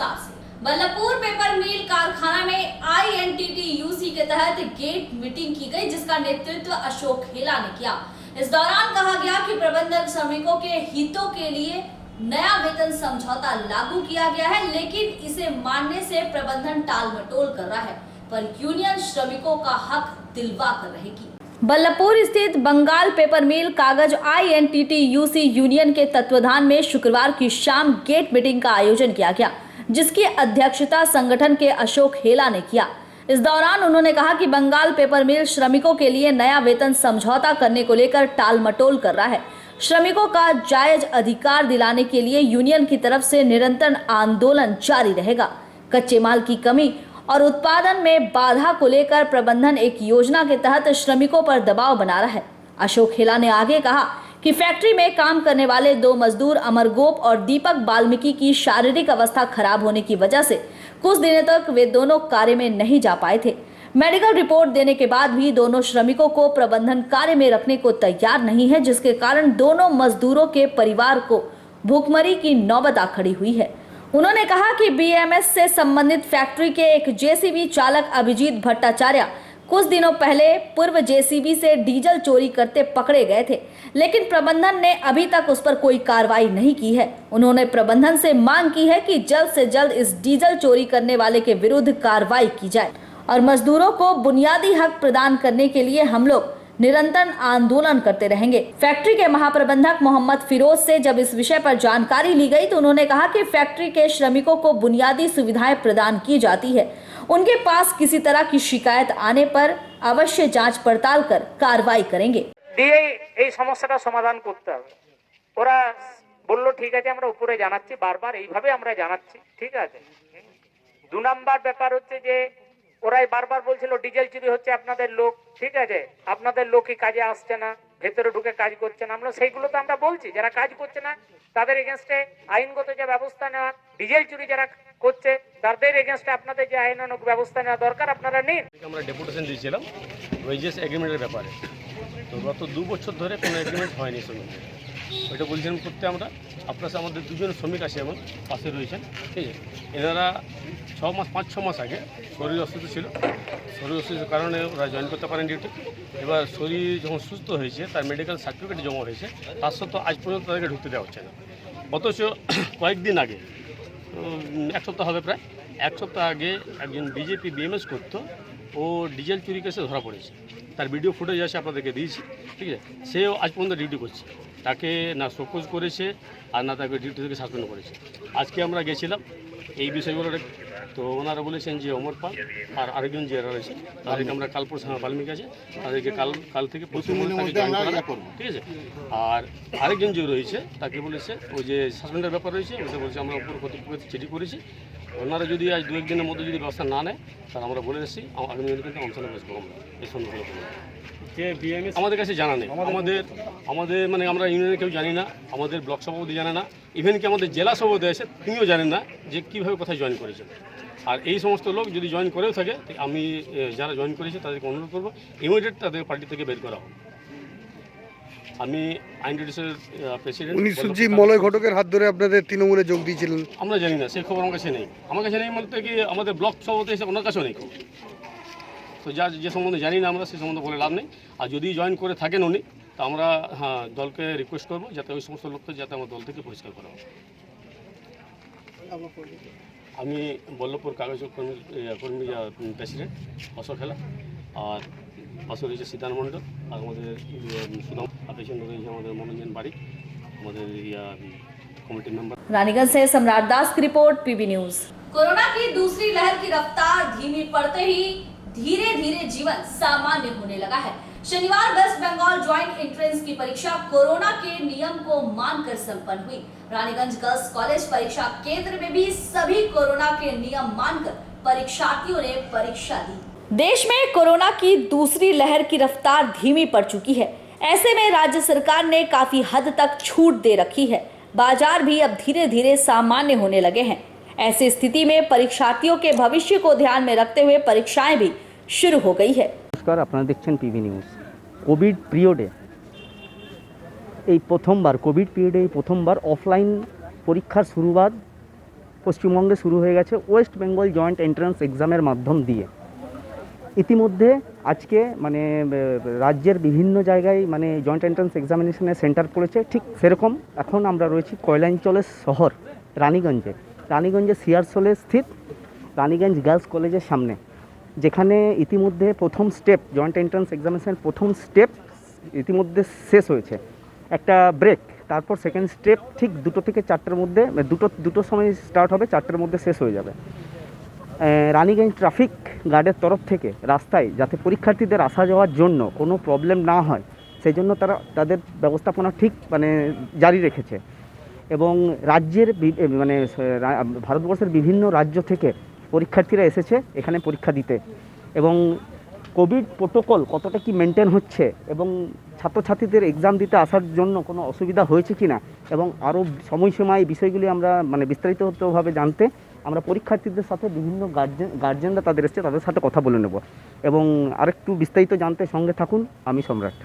विस्तार से। बल्लभपुर पेपर मिल कारखाना में INTT-UC के तहत गेट मीटिंग की गई, जिसका नेतृत्व अशोक हेला ने किया। इस दौरान कहा गया कि प्रबंधक श्रमिकों के हितों के लिए नया वेतन समझौता लागू किया गया है, लेकिन इसे मानने से प्रबंधन टालमटोल कर रहा है, पर यूनियन श्रमिकों का हक दिलवा कर रहेगी। बल्लभपुर स्थित बंगाल पेपर मिल कागज INTT-UC यूनियन के तत्वाधान में शुक्रवार की शाम गेट मीटिंग का आयोजन किया गया, जिसकी अध्यक्षता संगठन के अशोक हेला ने किया। इस दौरान उन्होंने कहा कि बंगाल पेपर मिल श्रमिकों के लिए नया वेतन समझौता करने को लेकर टालमटोल कर रहा है। श्रमिकों का जायज अधिकार दिलाने के लिए यूनियन की तरफ से निरंतर आंदोलन जारी रहेगा। कच्चे माल की कमी और उत्पादन में बाधा को लेकर प्रबंधन एक योजना के तहत श्रमिकों पर दबाव बना रहा है। अशोक हेला ने आगे कहा कि फैक्ट्री में काम करने वाले 2 मजदूर अमरगोप और दीपक वाल्मीकि की शारीरिक अवस्था खराब होने की वजह से कुछ दिनों तक वे दोनों कार्य में नहीं जा पाए थे। मेडिकल रिपोर्ट देने के बाद भी दोनों श्रमिकों को प्रबंधन कार्य में रखने को तैयार नहीं है, जिसके कारण दोनों मजदूरों के परिवार को भूखमरी की नौबत आ खड़ी हुई है। उन्होंने कहा कि BMS से संबंधित फैक्ट्री के एक JCB चालक अभिजीत भट्टाचार्य कुछ दिनों पहले पूर्व JCB से डीजल चोरी करते पकड़े गए थे, लेकिन प्रबंधन ने अभी तक उस पर कोई कार्रवाई नहीं की है। उन्होंने प्रबंधन से मांग की है कि जल्द से जल्द इस डीजल चोरी करने वाले के विरुद्ध कार्रवाई की जाए और मजदूरों को बुनियादी हक प्रदान करने के लिए हम लोग निरंतर आंदोलन करते रहेंगे। फैक्ट्री के महाप्रबंधक मोहम्मद फिरोज से जब इस विषय पर जानकारी ली गई तो उन्होंने कहा कि फैक्ट्री के श्रमिकों को बुनियादी सुविधाएं प्रदान की जाती है। उनके पास किसी तरह की शिकायत आने पर अवश्य जांच पड़ताल कर कार्रवाई करेंगे। এই সমস্যাটা সমাধান করতে হবে। ওরা বলল ঠিক আছে আমরা উপরে জানাচ্ছি, বারবার এইভাবে আমরা জানাচ্ছি, ঠিক আছে। 2 নাম্বার ব্যাপার হচ্ছে যে ওরাই বারবার বলছিল ডিজেল চুরি হচ্ছে আপনাদের লোক, ঠিক আছে, আপনাদের লোকই কাজে আসছে না, ভেতরে ঢুকে কাজ করছে না। আমরা সেইগুলো তো আমরা বলছি, যারা কাজ করছে না তাদের এগেইনস্টে আইনগত যে ব্যবস্থা নেওয়া, ডিজেল চুরি যারা করছে তাদের এগেইনস্টে আপনাদের যে আইনানুগ ব্যবস্থা নেওয়া দরকার আপনারা নিন। আমরা ডেপুটেশন দিয়েছিলাম ওয়েজেস এগ্রিমেন্টের ব্যাপারে, তো গত 2 বছর ধরে কোনো এগ্রিমেন্ট হয়নি শ্রমিকদের। ওইটা বলছিলাম করতে আমরা, আপনার আমাদের 2 জন শ্রমিক আছে এমন পাশে রয়েছেন, ঠিক আছে। এনারা 5-6 মাস আগে শরীর অসুস্থ ছিল, শরীর অসুস্থের কারণে ওরা জয়েন করতে পারেন ডিউটি। এবার শরীর যখন সুস্থ হয়েছে, তার মেডিকেল সার্টিফিকেট জমা হয়েছে, তার সত্ত্বেও আজ পর্যন্ত তাদেরকে ঢুকতে দেওয়া হচ্ছে না। অথচ কয়েকদিন আগে, 1 সপ্তাহ হবে প্রায়, 1 সপ্তাহ আগে একজন BJP BMS করতো, ও ডিজেল চুরি কেসে ধরা পড়েছে। তার ভিডিও ফুটেজ আছে, আপনাদেরকে দিয়েছি, ঠিক আছে। সেও আজ পর্যন্ত ডিউটি করছে, তাকে না শোকজ করেছে আর না তাকে ডিউটি থেকে সাসপেন্ড করেছে। আজকে আমরা গেছিলাম এই বিষয়গুলো, তো ওনারা বলেছেন যে অমর পাল আর আরেকজন যে রয়েছে তাদেরকে আমরা কাল পরশু বাল্মীকি আছে, তাদেরকে কাল থেকে জয়েন করা করবো, ঠিক আছে। আর আরেকজন যে রয়েছে তাকে বলেছে ওই যে সাসপেন্ডের ব্যাপার রয়েছে, ওটা বলছে আমরা উপর কর্তৃপক্ষকে চিঠি করেছি, ওনারা যদি আজ 2-1 দিনের মধ্যে যদি ব্যবস্থা না নেয় তাহলে আমরা বলে এসেছি আগামী দিনে কিন্তু অনশনে বসবো আমরা এই সন্দেহ। আমাদের কাছে জানা নেই, আমাদের মানে আমরা ইউনিয়নে কেউ জানি না, আমাদের ব্লক সভাপতি জানে না, ইভেন কি আমাদের জেলা সভাপতি আছে তিনিও জানেন না যে কীভাবে কোথায় জয়েন করেছেন। আর এই সমস্ত লোক যদি জয়েন করেও থাকে, আমি যারা জয়েন করেছে তাদেরকে অনুরোধ করবো ইমিডিয়েট তাদের পার্টি থেকে বের করা হোক। আমি INTT-র প্রেসিডেন্ট। উনি সুজি মলয় ঘটকের হাত ধরে আপনাদের তৃণমূলে যোগ দিয়েছিলেন? আমরা জানি না, সেই খবর আমার কাছে নেই। আমার কাছে নেই বলতে কি আমাদের ব্লক সভাপতি এসে ওনার কাছেও নেই খবর। তো যে সম্বন্ধে জানি না আমরা, সে সম্বন্ধে বলে লাভ নেই। আর যদি জয়েন করে থাকেন উনি, তো আমরা দলকে রিকোয়েস্ট করবো যাতে ওই সমস্ত লোককে যাতে আমার দল থেকে পরিষ্কার করা হয়। আমি বল্লভপুর কাগজ কর্মী প্রেসিডেন্ট অশোক হেলা, আর পাশে রয়েছে সিদ্ধান্ত মণ্ডল, আর আমাদের সুদাম, আর পেছনে রয়েছে আমাদের মনোরঞ্জন বাড়ি, আমাদের कमेटी मेंबर। रानीगंज से सम्राट दास की रिपोर्ट, PB न्यूज। कोरोना की दूसरी लहर की रफ्तार धीमी पड़ते ही धीरे धीरे जीवन सामान्य होने लगा है। शनिवार वेस्ट बंगाल ज्वाइंट एंट्रेंस की परीक्षा कोरोना के नियम को मानकर संपन्न हुई। रानीगंज गर्ल्स कॉलेज परीक्षा केंद्र में भी सभी कोरोना के नियम मानकर परीक्षार्थियों ने परीक्षा दी। देश में कोरोना की दूसरी लहर की रफ्तार धीमी पड़ चुकी है। ऐसे में राज्य सरकार ने काफी हद तक छूट दे रखी है। बाजार भी अब धीरे धीरे सामान्य होने लगे हैं। ऐसी स्थिति में परीक्षार्थियों के भविष्य को ध्यान में रखते हुए परीक्षाएं भी शुरू हो गई है। नमस्कार, আপনারা দেখছেন PB নিউজ। কোভিড পিরিয়ডে এই প্রথমবার অফলাইন পরীক্ষার শুরুবাত পশ্চিমবঙ্গে শুরু হয়ে গেছে ওয়েস্ট বেঙ্গল জয়েন্ট এন্ট্রান্স এক্সামের মাধ্যম দিয়ে। ইতিমধ্যে আজকে মানে রাজ্যের বিভিন্ন জায়গায় মানে জয়েন্ট এন্ট্রান্স এক্সামিনেশনের সেন্টার পড়েছে, ঠিক সেরকম এখন আমরা রয়েছি কয়লাঞ্চলের শহর রানীগঞ্জে সিয়ারসোলে স্থিত রানীগঞ্জ গার্লস কলেজের সামনে, যেখানে ইতিমধ্যে প্রথম স্টেপ জয়েন্ট এন্ট্রান্স এক্সামিনেশন প্রথম স্টেপ ইতিমধ্যে শেষ হয়েছে, একটা ব্রেক, তারপর সেকেন্ড স্টেপ ঠিক 2টো থেকে 4টের মধ্যে, দুটোর সময় স্টার্ট হবে, 4টের মধ্যে শেষ হয়ে যাবে। রানীগঞ্জ ট্রাফিক গার্ডের তরফ থেকে রাস্তায় যাতে পরীক্ষার্থীদের আসা যাওয়ার জন্য কোনো প্রবলেম না হয় সেই জন্য তারা তাদের ব্যবস্থাপনা ঠিক মানে জারি রেখেছে। এবং রাজ্যের মানে ভারতবর্ষের বিভিন্ন রাজ্য থেকে পরীক্ষার্থীরা এসেছে এখানে পরীক্ষা দিতে, এবং কোভিড প্রোটোকল কতটা কি মেনটেন হচ্ছে এবং ছাত্রছাত্রীদের এক্সাম দিতে আসার জন্য কোনো অসুবিধা হয়েছে কি না এবং আরও সময়সীমা এই বিষয়গুলি আমরা মানে বিস্তারিতভাবে জানতে আমরা পরীক্ষার্থীদের সাথে বিভিন্ন গার্জেনরা তাদের এসছে তাদের সাথে কথা বলে নেব এবং আরেকটু বিস্তারিত জানতে সঙ্গে থাকুন। আমি সম্রাট।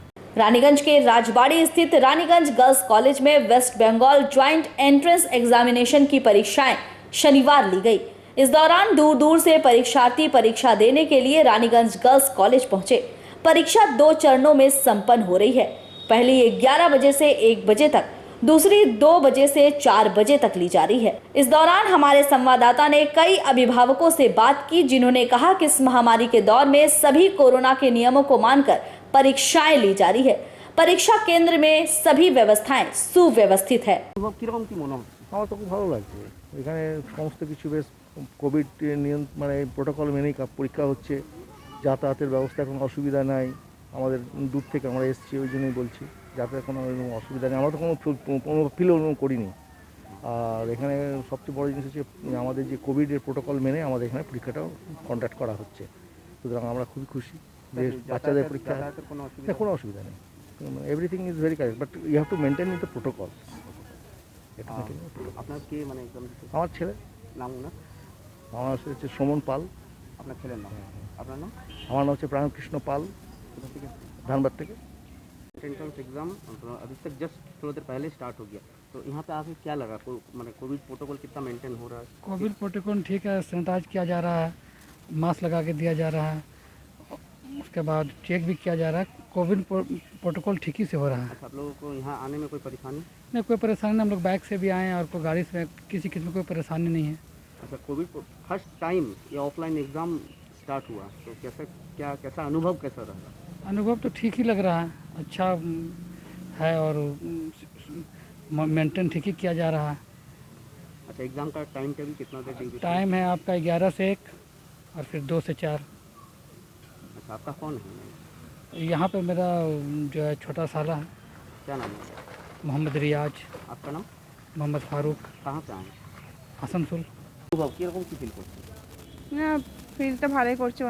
रानीगंज के राजबाड़ी स्थित रानीगंज गर्ल्स कॉलेज में West Bengal joint entrance examination की परीक्षाएं शनिवार ली गई। इस दौरान दूर दूर से परीक्षार्थी परीक्षा देने के लिए रानीगंज गर्ल्स कॉलेज पहुंचे। परीक्षा 2 चरणों में संपन्न हो रही है। पहली 11 बजे से 1 बजे तक, दूसरी 2 बजे से 4 बजे तक ली जा रही है। इस दौरान हमारे संवाददाता ने कई अभिभावकों से बात की, जिन्होंने कहा कि इस महामारी के दौर में सभी कोरोना के नियमों को मानकर परीक्षाएं ली जा रही है। परीक्षा केंद्र में सभी व्यवस्थाएं सुव्यवस्थित है। কীরকম কি মনে হচ্ছে? আমার তো খুব ভালো লাগছে, এখানে সমস্ত কিছু বেশ কোভিড মানে প্রোটোকল মেনেই পরীক্ষা হচ্ছে, যাতায়াতের ব্যবস্থা কোনো অসুবিধা নাই, আমাদের দূর থেকে আমরা এসেছি ওই জন্যই বলছি, যাতায়াতের কোনো অসুবিধা নেই, আমরা তো কোনো ফিলও করিনি। আর এখানে সবচেয়ে বড় জিনিস হচ্ছে আমাদের যে কোভিডের প্রোটোকল মেনে আমাদের এখানে পরীক্ষাটাও কন্ডাক্ট করা হচ্ছে, সুতরাং আমরা খুবই খুশি যে বাচ্চাদের পরীক্ষা কোনো অসুবিধা নেই, everything is very correct, but you have to maintain with the protocol. আপনার কে মানে আমার ছেলে নাম না? আমার হচ্ছে সোমন পাল। আপনার ছেলের নাম? আপনার নাম? আমার নাম হচ্ছে প্রাণকৃষ্ণ পাল, ধানবাদ থেকে। एंट्रेंस एग्जाम अभी तक जस्ट थोड़ी देर पहले स्टार्ट हो गया, तो यहाँ पे आके क्या लगा मैंने कोविड प्रोटोकॉल कितना मेंटेन हो रहा है? कोविड प्रोटोकॉल ठीक है, सैनिटाइज किया जा रहा है, मास्क लगा के दिया जा रहा है, उसके बाद चेक भी किया जा रहा है, कोविड प्रोटोकॉल ठीक ही से हो रहा है। अच्छा, आप लोगों को यहाँ आने में कोई परेशानी? नहीं, कोई परेशानी नहीं, हम लोग बाइक से भी आए हैं और कोई गाड़ी से, किसी किस्म की कोई परेशानी नहीं है। अच्छा, कोविड फर्स्ट टाइम ये ऑफलाइन एग्ज़ाम स्टार्ट हुआ, तो कैसा अनुभव कैसा रहा? अनुभव तो ठीक ही लग रहा है, अच्छा है और मेंटेन ठीक ही किया जा रहा है। अच्छा, एग्ज़ाम का टाइम टेबल कितना देर? टाइम है आपका 11 से 1 और फिर 2 से 4। अच्छा, आपका कौन है? यहाँ पे मेरा जो है छोटा साला है। क्या नाम है? मोहम्मद रियाज। आपका नाम? मोहम्मद फारूक। कहाँ से आए? আসানসোল। অনুভব কীরকম কী ফিল করছেন? না, ফিলটা ভালোই করছে,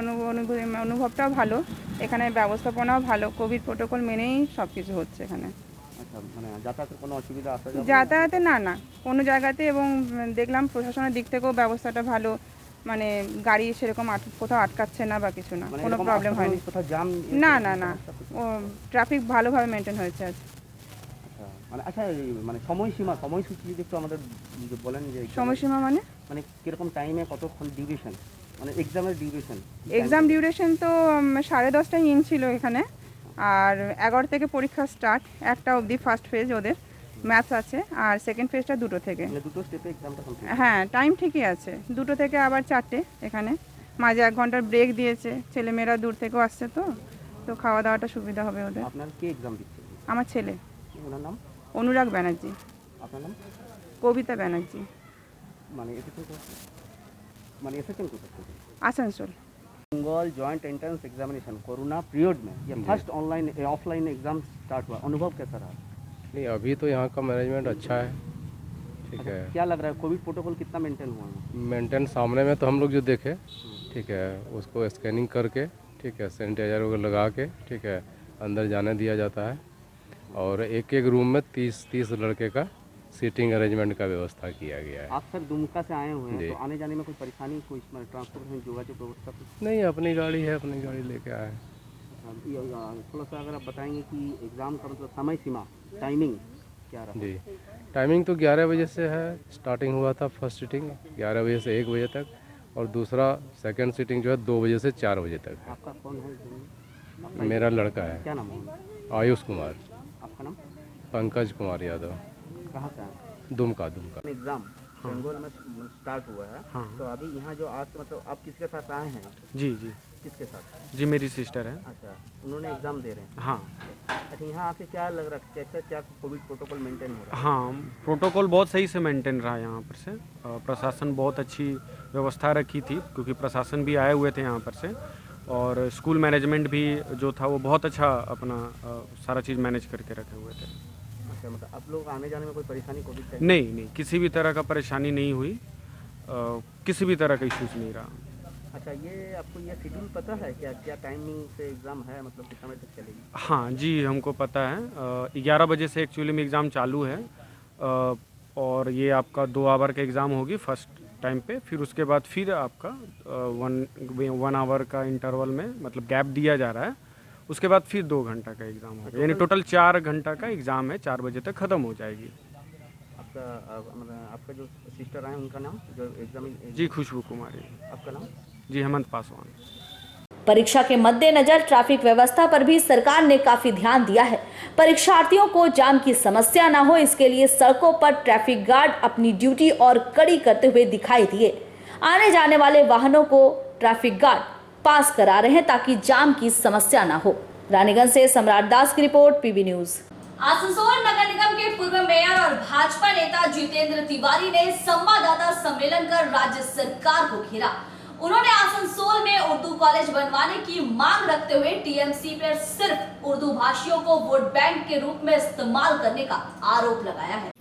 অনুভবটাও ভালো, এখানে ব্যবস্থাপনাও ভালো, কোভিড প্রোটোকল মেনেই সব কিছু হচ্ছে এখানে। আচ্ছা, মানে যাতায়াতের কোনো অসুবিধা আসা যাতায়াতে না কোনো জায়গাতে, এবং দেখলাম প্রশাসনের দিক থেকেও ব্যবস্থাটা ভালো, মানে গাড়ি সেরকম কোথাও আটকাচ্ছে না বা কিছু না, কোনো প্রবলেম হয়নি। না ও ট্রাফিক ভালোভাবে মেনটেন হয়েছে আজ। মানে আচ্ছা, মানে সময়সূচি একটু আমাদের বলেন যে সময়সীমা মানে কিরকম টাইমে কতক্ষণ ডিউরেশন, মানে এক্সামের ডিউরেশন? এক্সাম ডিউরেশন তো 10:30টায় ইন ছিল এখানে, আর 11 থেকে পরীক্ষা স্টার্ট, 1টা অবধি ফার্স্ট ফেজ ওদের ম্যাথস আছে, আর সেকেন্ড ফেজটা 2টো থেকে। মানে দুটো স্টেপে এক্সামটা কমপ্লিট? হ্যাঁ, টাইম ঠিকই আছে, 2টো থেকে আবার 4টে, এখানে মাঝে 1 ঘন্টার ব্রেক দিয়েছে, ছেলেমেয়েরা দূর থেকেও আসছে, তো খাওয়া দাওয়াটা সুবিধা হবে ওদের। আপনার কে এক্সাম দিচ্ছে? আমার ছেলে। ওনার নাম? অনুরাগ ব্যানার্জি। আপনার নাম? কবিতা ব্যানার্জি। মানে एसेंशन कोथा থেকে? Asansol. Bengal joint entrance examination corona period में ये first online offline exam start हुआ, अनुभव कैसा रहा? नहीं, अभी तो यहाँ का मैनेजमेंट अच्छा है, ठीक है। क्या लग रहा है कोविड प्रोटोकॉल कितना मेंटेन हुआ है? मेंटेन सामने में तो हम लोग जो देखे, ठीक है, उसको स्कैनिंग करके, ठीक है, सैनिटाइजर वगैरह लगा के, ठीक है, अंदर जाने दिया जाता है, और एक एक रूम में 30 लड़के का सीटिंग अरेंजमेंट का व्यवस्था किया गया है। आप सर दुमका से आए हुए हैं, तो आने जाने में कोई परेशानी, कोई ट्रांसपोर्टेशन योगायोग व्यवस्था? नहीं, अपनी गाड़ी है, अपनी गाड़ी लेके आए। थोड़ा सा अगर आप बताएंगे कि एग्ज़ाम का मतलब समय सीमा, टाइमिंग जी टाइमिंग तो 11 बजे से है, स्टार्टिंग हुआ था फर्स्ट सीटिंग 11 बजे से 1 बजे तक, और दूसरा सेकंड सीटिंग जो है 2 बजे से 4 बजे तक है। आपका कौन है? मेरा लड़का है क्या नाम है? आयुष कुमार, आपका नाम? पंकज कुमार यादव, कहाँ से हैं? दुमका। एग्जाम बंगाल में स्टार्ट हुआ है। हाँ। तो अभी यहाँ जो आज मतलब आप किसके साथ आए हैं? जी जी किसके साथ? जी मेरी सिस्टर है। अच्छा, उन्होंने एग्जाम दे रहे हैं। हाँ अच्छा, यहाँ आके क्या लग रहा है, कैसा क्या कोविड प्रोटोकॉल मेंटेन हो रहा है? हाँ प्रोटोकॉल बहुत सही से मेंटेन रहा यहाँ पर से। प्रशासन बहुत अच्छी व्यवस्था रखी थी, क्योंकि प्रशासन भी आए हुए थे यहाँ पर से, और स्कूल मैनेजमेंट भी जो था वो बहुत अच्छा अपना सारा चीज़ मैनेज करके रखे हुए थे। अच्छा, मतलब आप लोग आने जाने में कोई परेशानी कोविड से? नहीं, किसी भी तरह का परेशानी नहीं हुई, किसी भी तरह का इश्यूज नहीं रहा। अच्छा, ये आपको ये शेड्यूल पता है क्या, क्या टाइमिंग से एग्ज़ाम है, मतलब किस समय तक चलेगी? हाँ जी हमको पता है। 11 बजे से एक्चुअली में एग्ज़ाम चालू है, और ये आपका 2 आवर का एग्ज़ाम होगी फर्स्ट टाइम पे, फिर उसके बाद फिर आपका 1 आवर का इंटरवल में मतलब गैप दिया जा रहा है, उसके बाद फिर 2 घंटा का एग्ज़ाम होगा, यानी टोटल 4 घंटा का एग्ज़ाम है, 4 बजे तक ख़त्म हो जाएगी। आपका जो सिस्टर है उनका नाम, जो एग्जाम? जी खुशबू कुमारी। आपका नाम? जी हेमंत पासवान। परीक्षा के मद्देनजर ट्रैफिक व्यवस्था पर भी सरकार ने काफी ध्यान दिया है। परीक्षार्थियों को जाम की समस्या न हो, इसके लिए सड़कों पर ट्रैफिक गार्ड अपनी ड्यूटी और कड़ी करते हुए दिखाई दिए। आने जाने वाले वाहनों को ट्रैफिक गार्ड पास करा रहे हैं ताकि जाम की समस्या न हो। रानीगंज से सम्राट दास की रिपोर्ट, पीबी न्यूज। आसनसोल नगर निगम के पूर्व मेयर और भाजपा नेता जितेंद्र तिवारी ने संवाददाता सम्मेलन कर राज्य सरकार को घेरा। उन्होंने आसनसोल में उर्दू कॉलेज बनवाने की मांग रखते हुए टीएमसी पर सिर्फ उर्दू भाषियों को वोट बैंक के रूप में इस्तेमाल करने का आरोप लगाया है।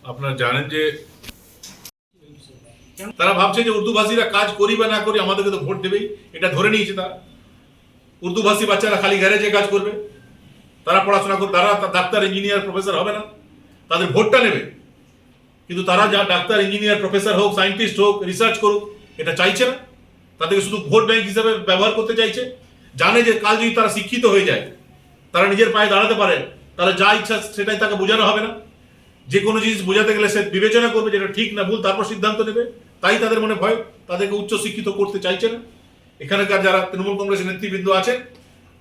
আপনারা জানেন যে তারা ভাবছে যে উর্দু ভাষীরা কাজ করি বা না করি আমাদেরকে তো ভোট দেবেই, এটা ধরে নিয়েছে তারা। উর্দু ভাষী বাচ্চারা খালি গ্যারেজে কাজ করবে, তারা পড়াশোনা করবে, তারা ডাক্তার ইঞ্জিনিয়ার প্রফেসর হবে না, তাদের ভোটটা নেবে। কিন্তু তারা যা ডাক্তার ইঞ্জিনিয়ার প্রফেসর হোক, সায়েন্টিস্ট হোক, রিসার্চ করুক, এটা চাইছে না। তাদেরকে শুধু ভোট ব্যাংক হিসেবে ব্যবহার করতে চাইছে। জানে যে কাল যদি তারা শিক্ষিত হয়ে যায়, তারা নিজের পায়ে দাঁড়াতে পারে, তাহলে যা ইচ্ছা সেটাই তাকে বোঝানো হবে না। যে কোনো জিনিস বোঝাতে গেলে সে বিবেচনা করবে যেটা ঠিক না ভুল, তারপর সিদ্ধান্ত নেবে। তাই তাদের মনে ভয়, তাদেরকে উচ্চ শিক্ষিত করতে চাইছে না। এখানকার যারা তৃণমূল কংগ্রেসের নেতৃবৃন্দ আছেন,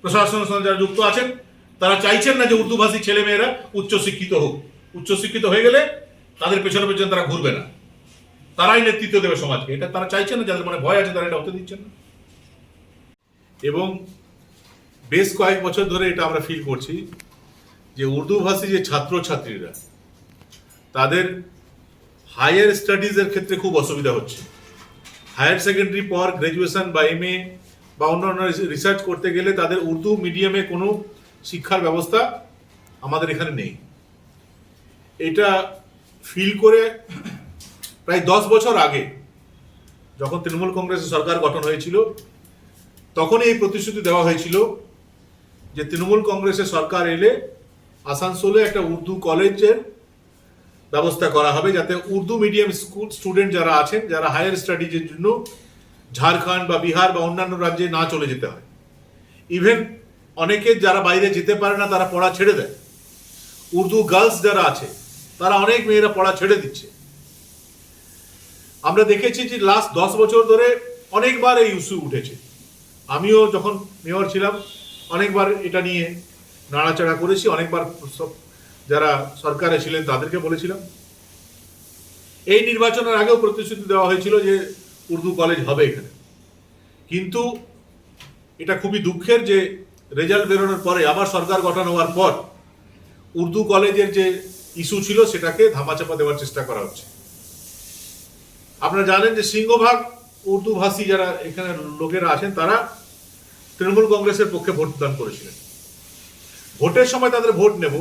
প্রশাসনের সঙ্গে যারা যুক্ত আছেন, তারা চাইছেন না যে উর্দুভাষী ছেলেমেয়েরা উচ্চশিক্ষিত হোক। উচ্চশিক্ষিত হয়ে গেলে তাদের পেছনে পেছনে তারা ঘুরবে না, তারাই নেতৃত্ব দেবে সমাজকে। এটা তারা চাইছেন না, যাদের মনে ভয় আছে তারা এটা হতে দিচ্ছেন না। এবং বেশ কয়েক বছর ধরে এটা আমরা ফিল করছি যে উর্দুভাষী যে ছাত্রছাত্রীরা, তাদের হায়ার স্টাডিজের ক্ষেত্রে খুব অসুবিধা হচ্ছে। হায়ার সেকেন্ডারি পর গ্র্যাজুয়েশন বা এমএ বা অন্যান্য রিসার্চ করতে গেলে তাদের উর্দু মিডিয়ামে কোনো শিক্ষার ব্যবস্থা আমাদের এখানে নেই। এটা ফিল করে প্রায় 10 বছর আগে যখন তৃণমূল কংগ্রেসের সরকার গঠন হয়েছিল, তখনই এই প্রতিশ্রুতি দেওয়া হয়েছিল যে তৃণমূল কংগ্রেসের সরকার এলে আসানসোলে একটা উর্দু কলেজের ব্যবস্থা করা হবে, যাতে উর্দু মিডিয়াম স্কুল স্টুডেন্ট যারা আছেন, যারা হায়ার স্টাডিজের জন্য ঝাড়খণ্ড বা বিহার বা অন্যান্য রাজ্যে না চলে যেতে হয়। ইভেন অনেকে যারা বাইরে যেতে পারে না তারা পড়া ছেড়ে দেয়। উর্দু গার্লস যারা আছে তারা অনেক মেয়েরা পড়া ছেড়ে দিচ্ছে। আমরা দেখেছি যে লাস্ট 10 বছর ধরে অনেকবার এই ইস্যু উঠেছে। আমিও যখন মেয়র ছিলাম অনেকবার এটা নিয়ে নাড়াচাড়া করেছি, অনেকবার যারা সরকারে ছিলেন তাদেরকে বলেছিলাম। এই নির্বাচনের আগেও প্রতিশ্রুতি দেওয়া হয়েছিল যে উর্দু কলেজ হবে এখানে। কিন্তু এটা খুবই দুঃখের যে রেজাল্ট বেরোনোর পরে, আবার সরকার গঠন হওয়ার পর উর্দু কলেজের যে ইস্যু ছিল সেটাকে ধামাচাপা দেওয়ার চেষ্টা করা হচ্ছে। আপনারা জানেন যে সিংহভাগ উর্দু ভাষী যারা এখানে লোকেরা আছেন তারা তৃণমূল কংগ্রেসের পক্ষে ভোটদান করেছিলেন। ভোটের সময় তাদের ভোট নেব,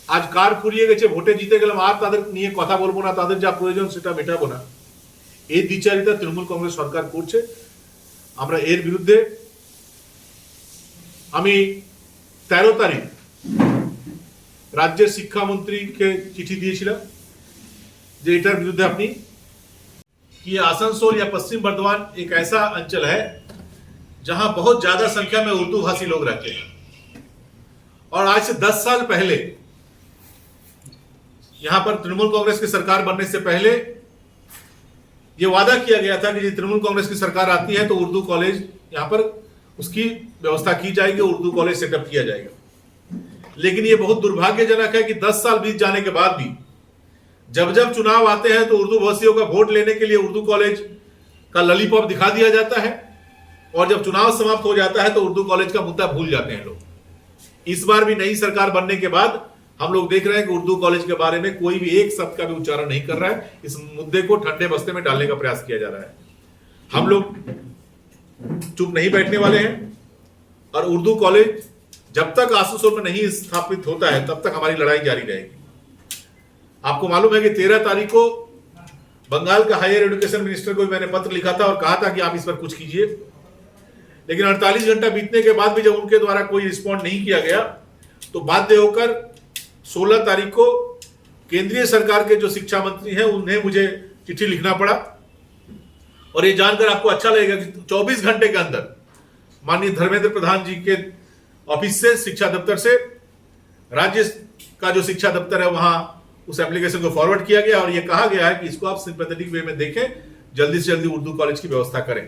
আজ কার ফুরিয়ে গেছে, ভোটে জিতে গেলাম, আর তাদের নিয়ে কথা বলবো না, তাদের যা প্রয়োজন সেটা মেটাবো না, এই দ্বিচারিতা তৃণমূল কংগ্রেস সরকার করছে। আমরা এর বিরুদ্ধে আমি 13 তারিখ রাজ্যের শিক্ষাमंत्रीকে চিঠি দিয়েছিলাম যে এটার বিরুদ্ধে আপনি कि आसनसोल या पश्चिम बर्धमान एक ऐसा अंचल है जहां बहुत ज्यादा संख्या में उर्दू भाषी लोग रहते हैं और आज से 10 साल पहले यहां पर तृणमूल कांग्रेस की सरकार बनने से पहले यह वादा किया गया था कि तृणमूल कांग्रेस की सरकार आती है तो उर्दू कॉलेज यहां पर उसकी व्यवस्था की जाएगी, उर्दू कॉलेज सेटअप किया जाएगा। लेकिन यह बहुत दुर्भाग्यजनक है कि 10 साल बीत जाने के बाद भी जब जब चुनाव आते हैं तो उर्दू भाषियों का वोट लेने के लिए उर्दू कॉलेज का ललीपॉप दिखा दिया जाता है और जब चुनाव समाप्त हो जाता है तो उर्दू कॉलेज का मुद्दा भूल जाते हैं लोग। इस बार भी नई सरकार बनने के बाद हम लोग देख रहे हैं कि उर्दू कॉलेज के बारे में कोई भी एक शब्द का भी उच्चारण नहीं कर रहा है। इस मुद्दे को ठंडे बस्ते में डालने का प्रयास किया जा रहा है। हम लोग चुप नहीं बैठने वाले हैं और उर्दू कॉलेज जब तक आसनसोल में नहीं स्थापित होता है तब तक हमारी लड़ाई जारी रहेगी। आपको मालूम है कि 13 तारीख को बंगाल का हायर एजुकेशन मिनिस्टर को मैंने पत्र लिखा था और कहा था कि आप इस पर कुछ कीजिए, लेकिन 48 घंटा बीतने के बाद भी जब उनके द्वारा कोई रिस्पॉन्ड नहीं किया गया तो बाध्य होकर 16 तारीख को केंद्रीय सरकार के जो शिक्षा मंत्री हैं उन्हें मुझे चिट्ठी लिखना पड़ा। और ये जानकर आपको अच्छा लगेगा कि 24 घंटे के अंदर माननीय धर्मेंद्र प्रधान जी के ऑफिस से, शिक्षा दफ्तर से, राज्य का जो शिक्षा दफ्तर है वहां उस एप्लीकेशन को फॉरवर्ड किया गया और यह कहा गया है कि इसको आप सिंपैथेटिक वे में देखें, जल्दी से जल्दी उर्दू कॉलेज की व्यवस्था करें।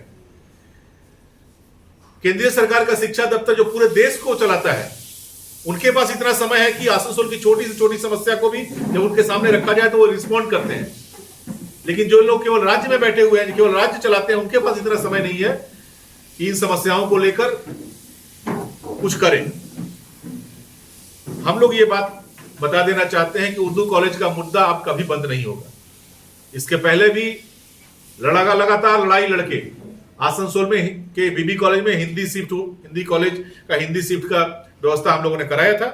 केंद्रीय सरकार का शिक्षा दफ्तर जो पूरे देश को चलाता है उनके पास इतना समय है कि आसनसोल की छोटी से छोटी समस्या को भी जब उनके सामने रखा जाए तो वो रिस्पॉन्ड करते हैं। लेकिन जो लोग केवल राज्य में बैठे हुए हैं, केवल राज्य चलाते हैं, उनके पास इतना समय नहीं है कि इन समस्याओं को लेकर कुछ करें। हम लोग ये बात बता देना चाहते हैं कि उर्दू कॉलेज का मुद्दा अब कभी बंद नहीं होगा। इसके पहले भी लगातार लड़ाई लड़के आसनसोल में के बीबी कॉलेज में हिंदी कॉलेज का हिंदी शिफ्ट का व्यवस्था हम लोगों ने कराया था।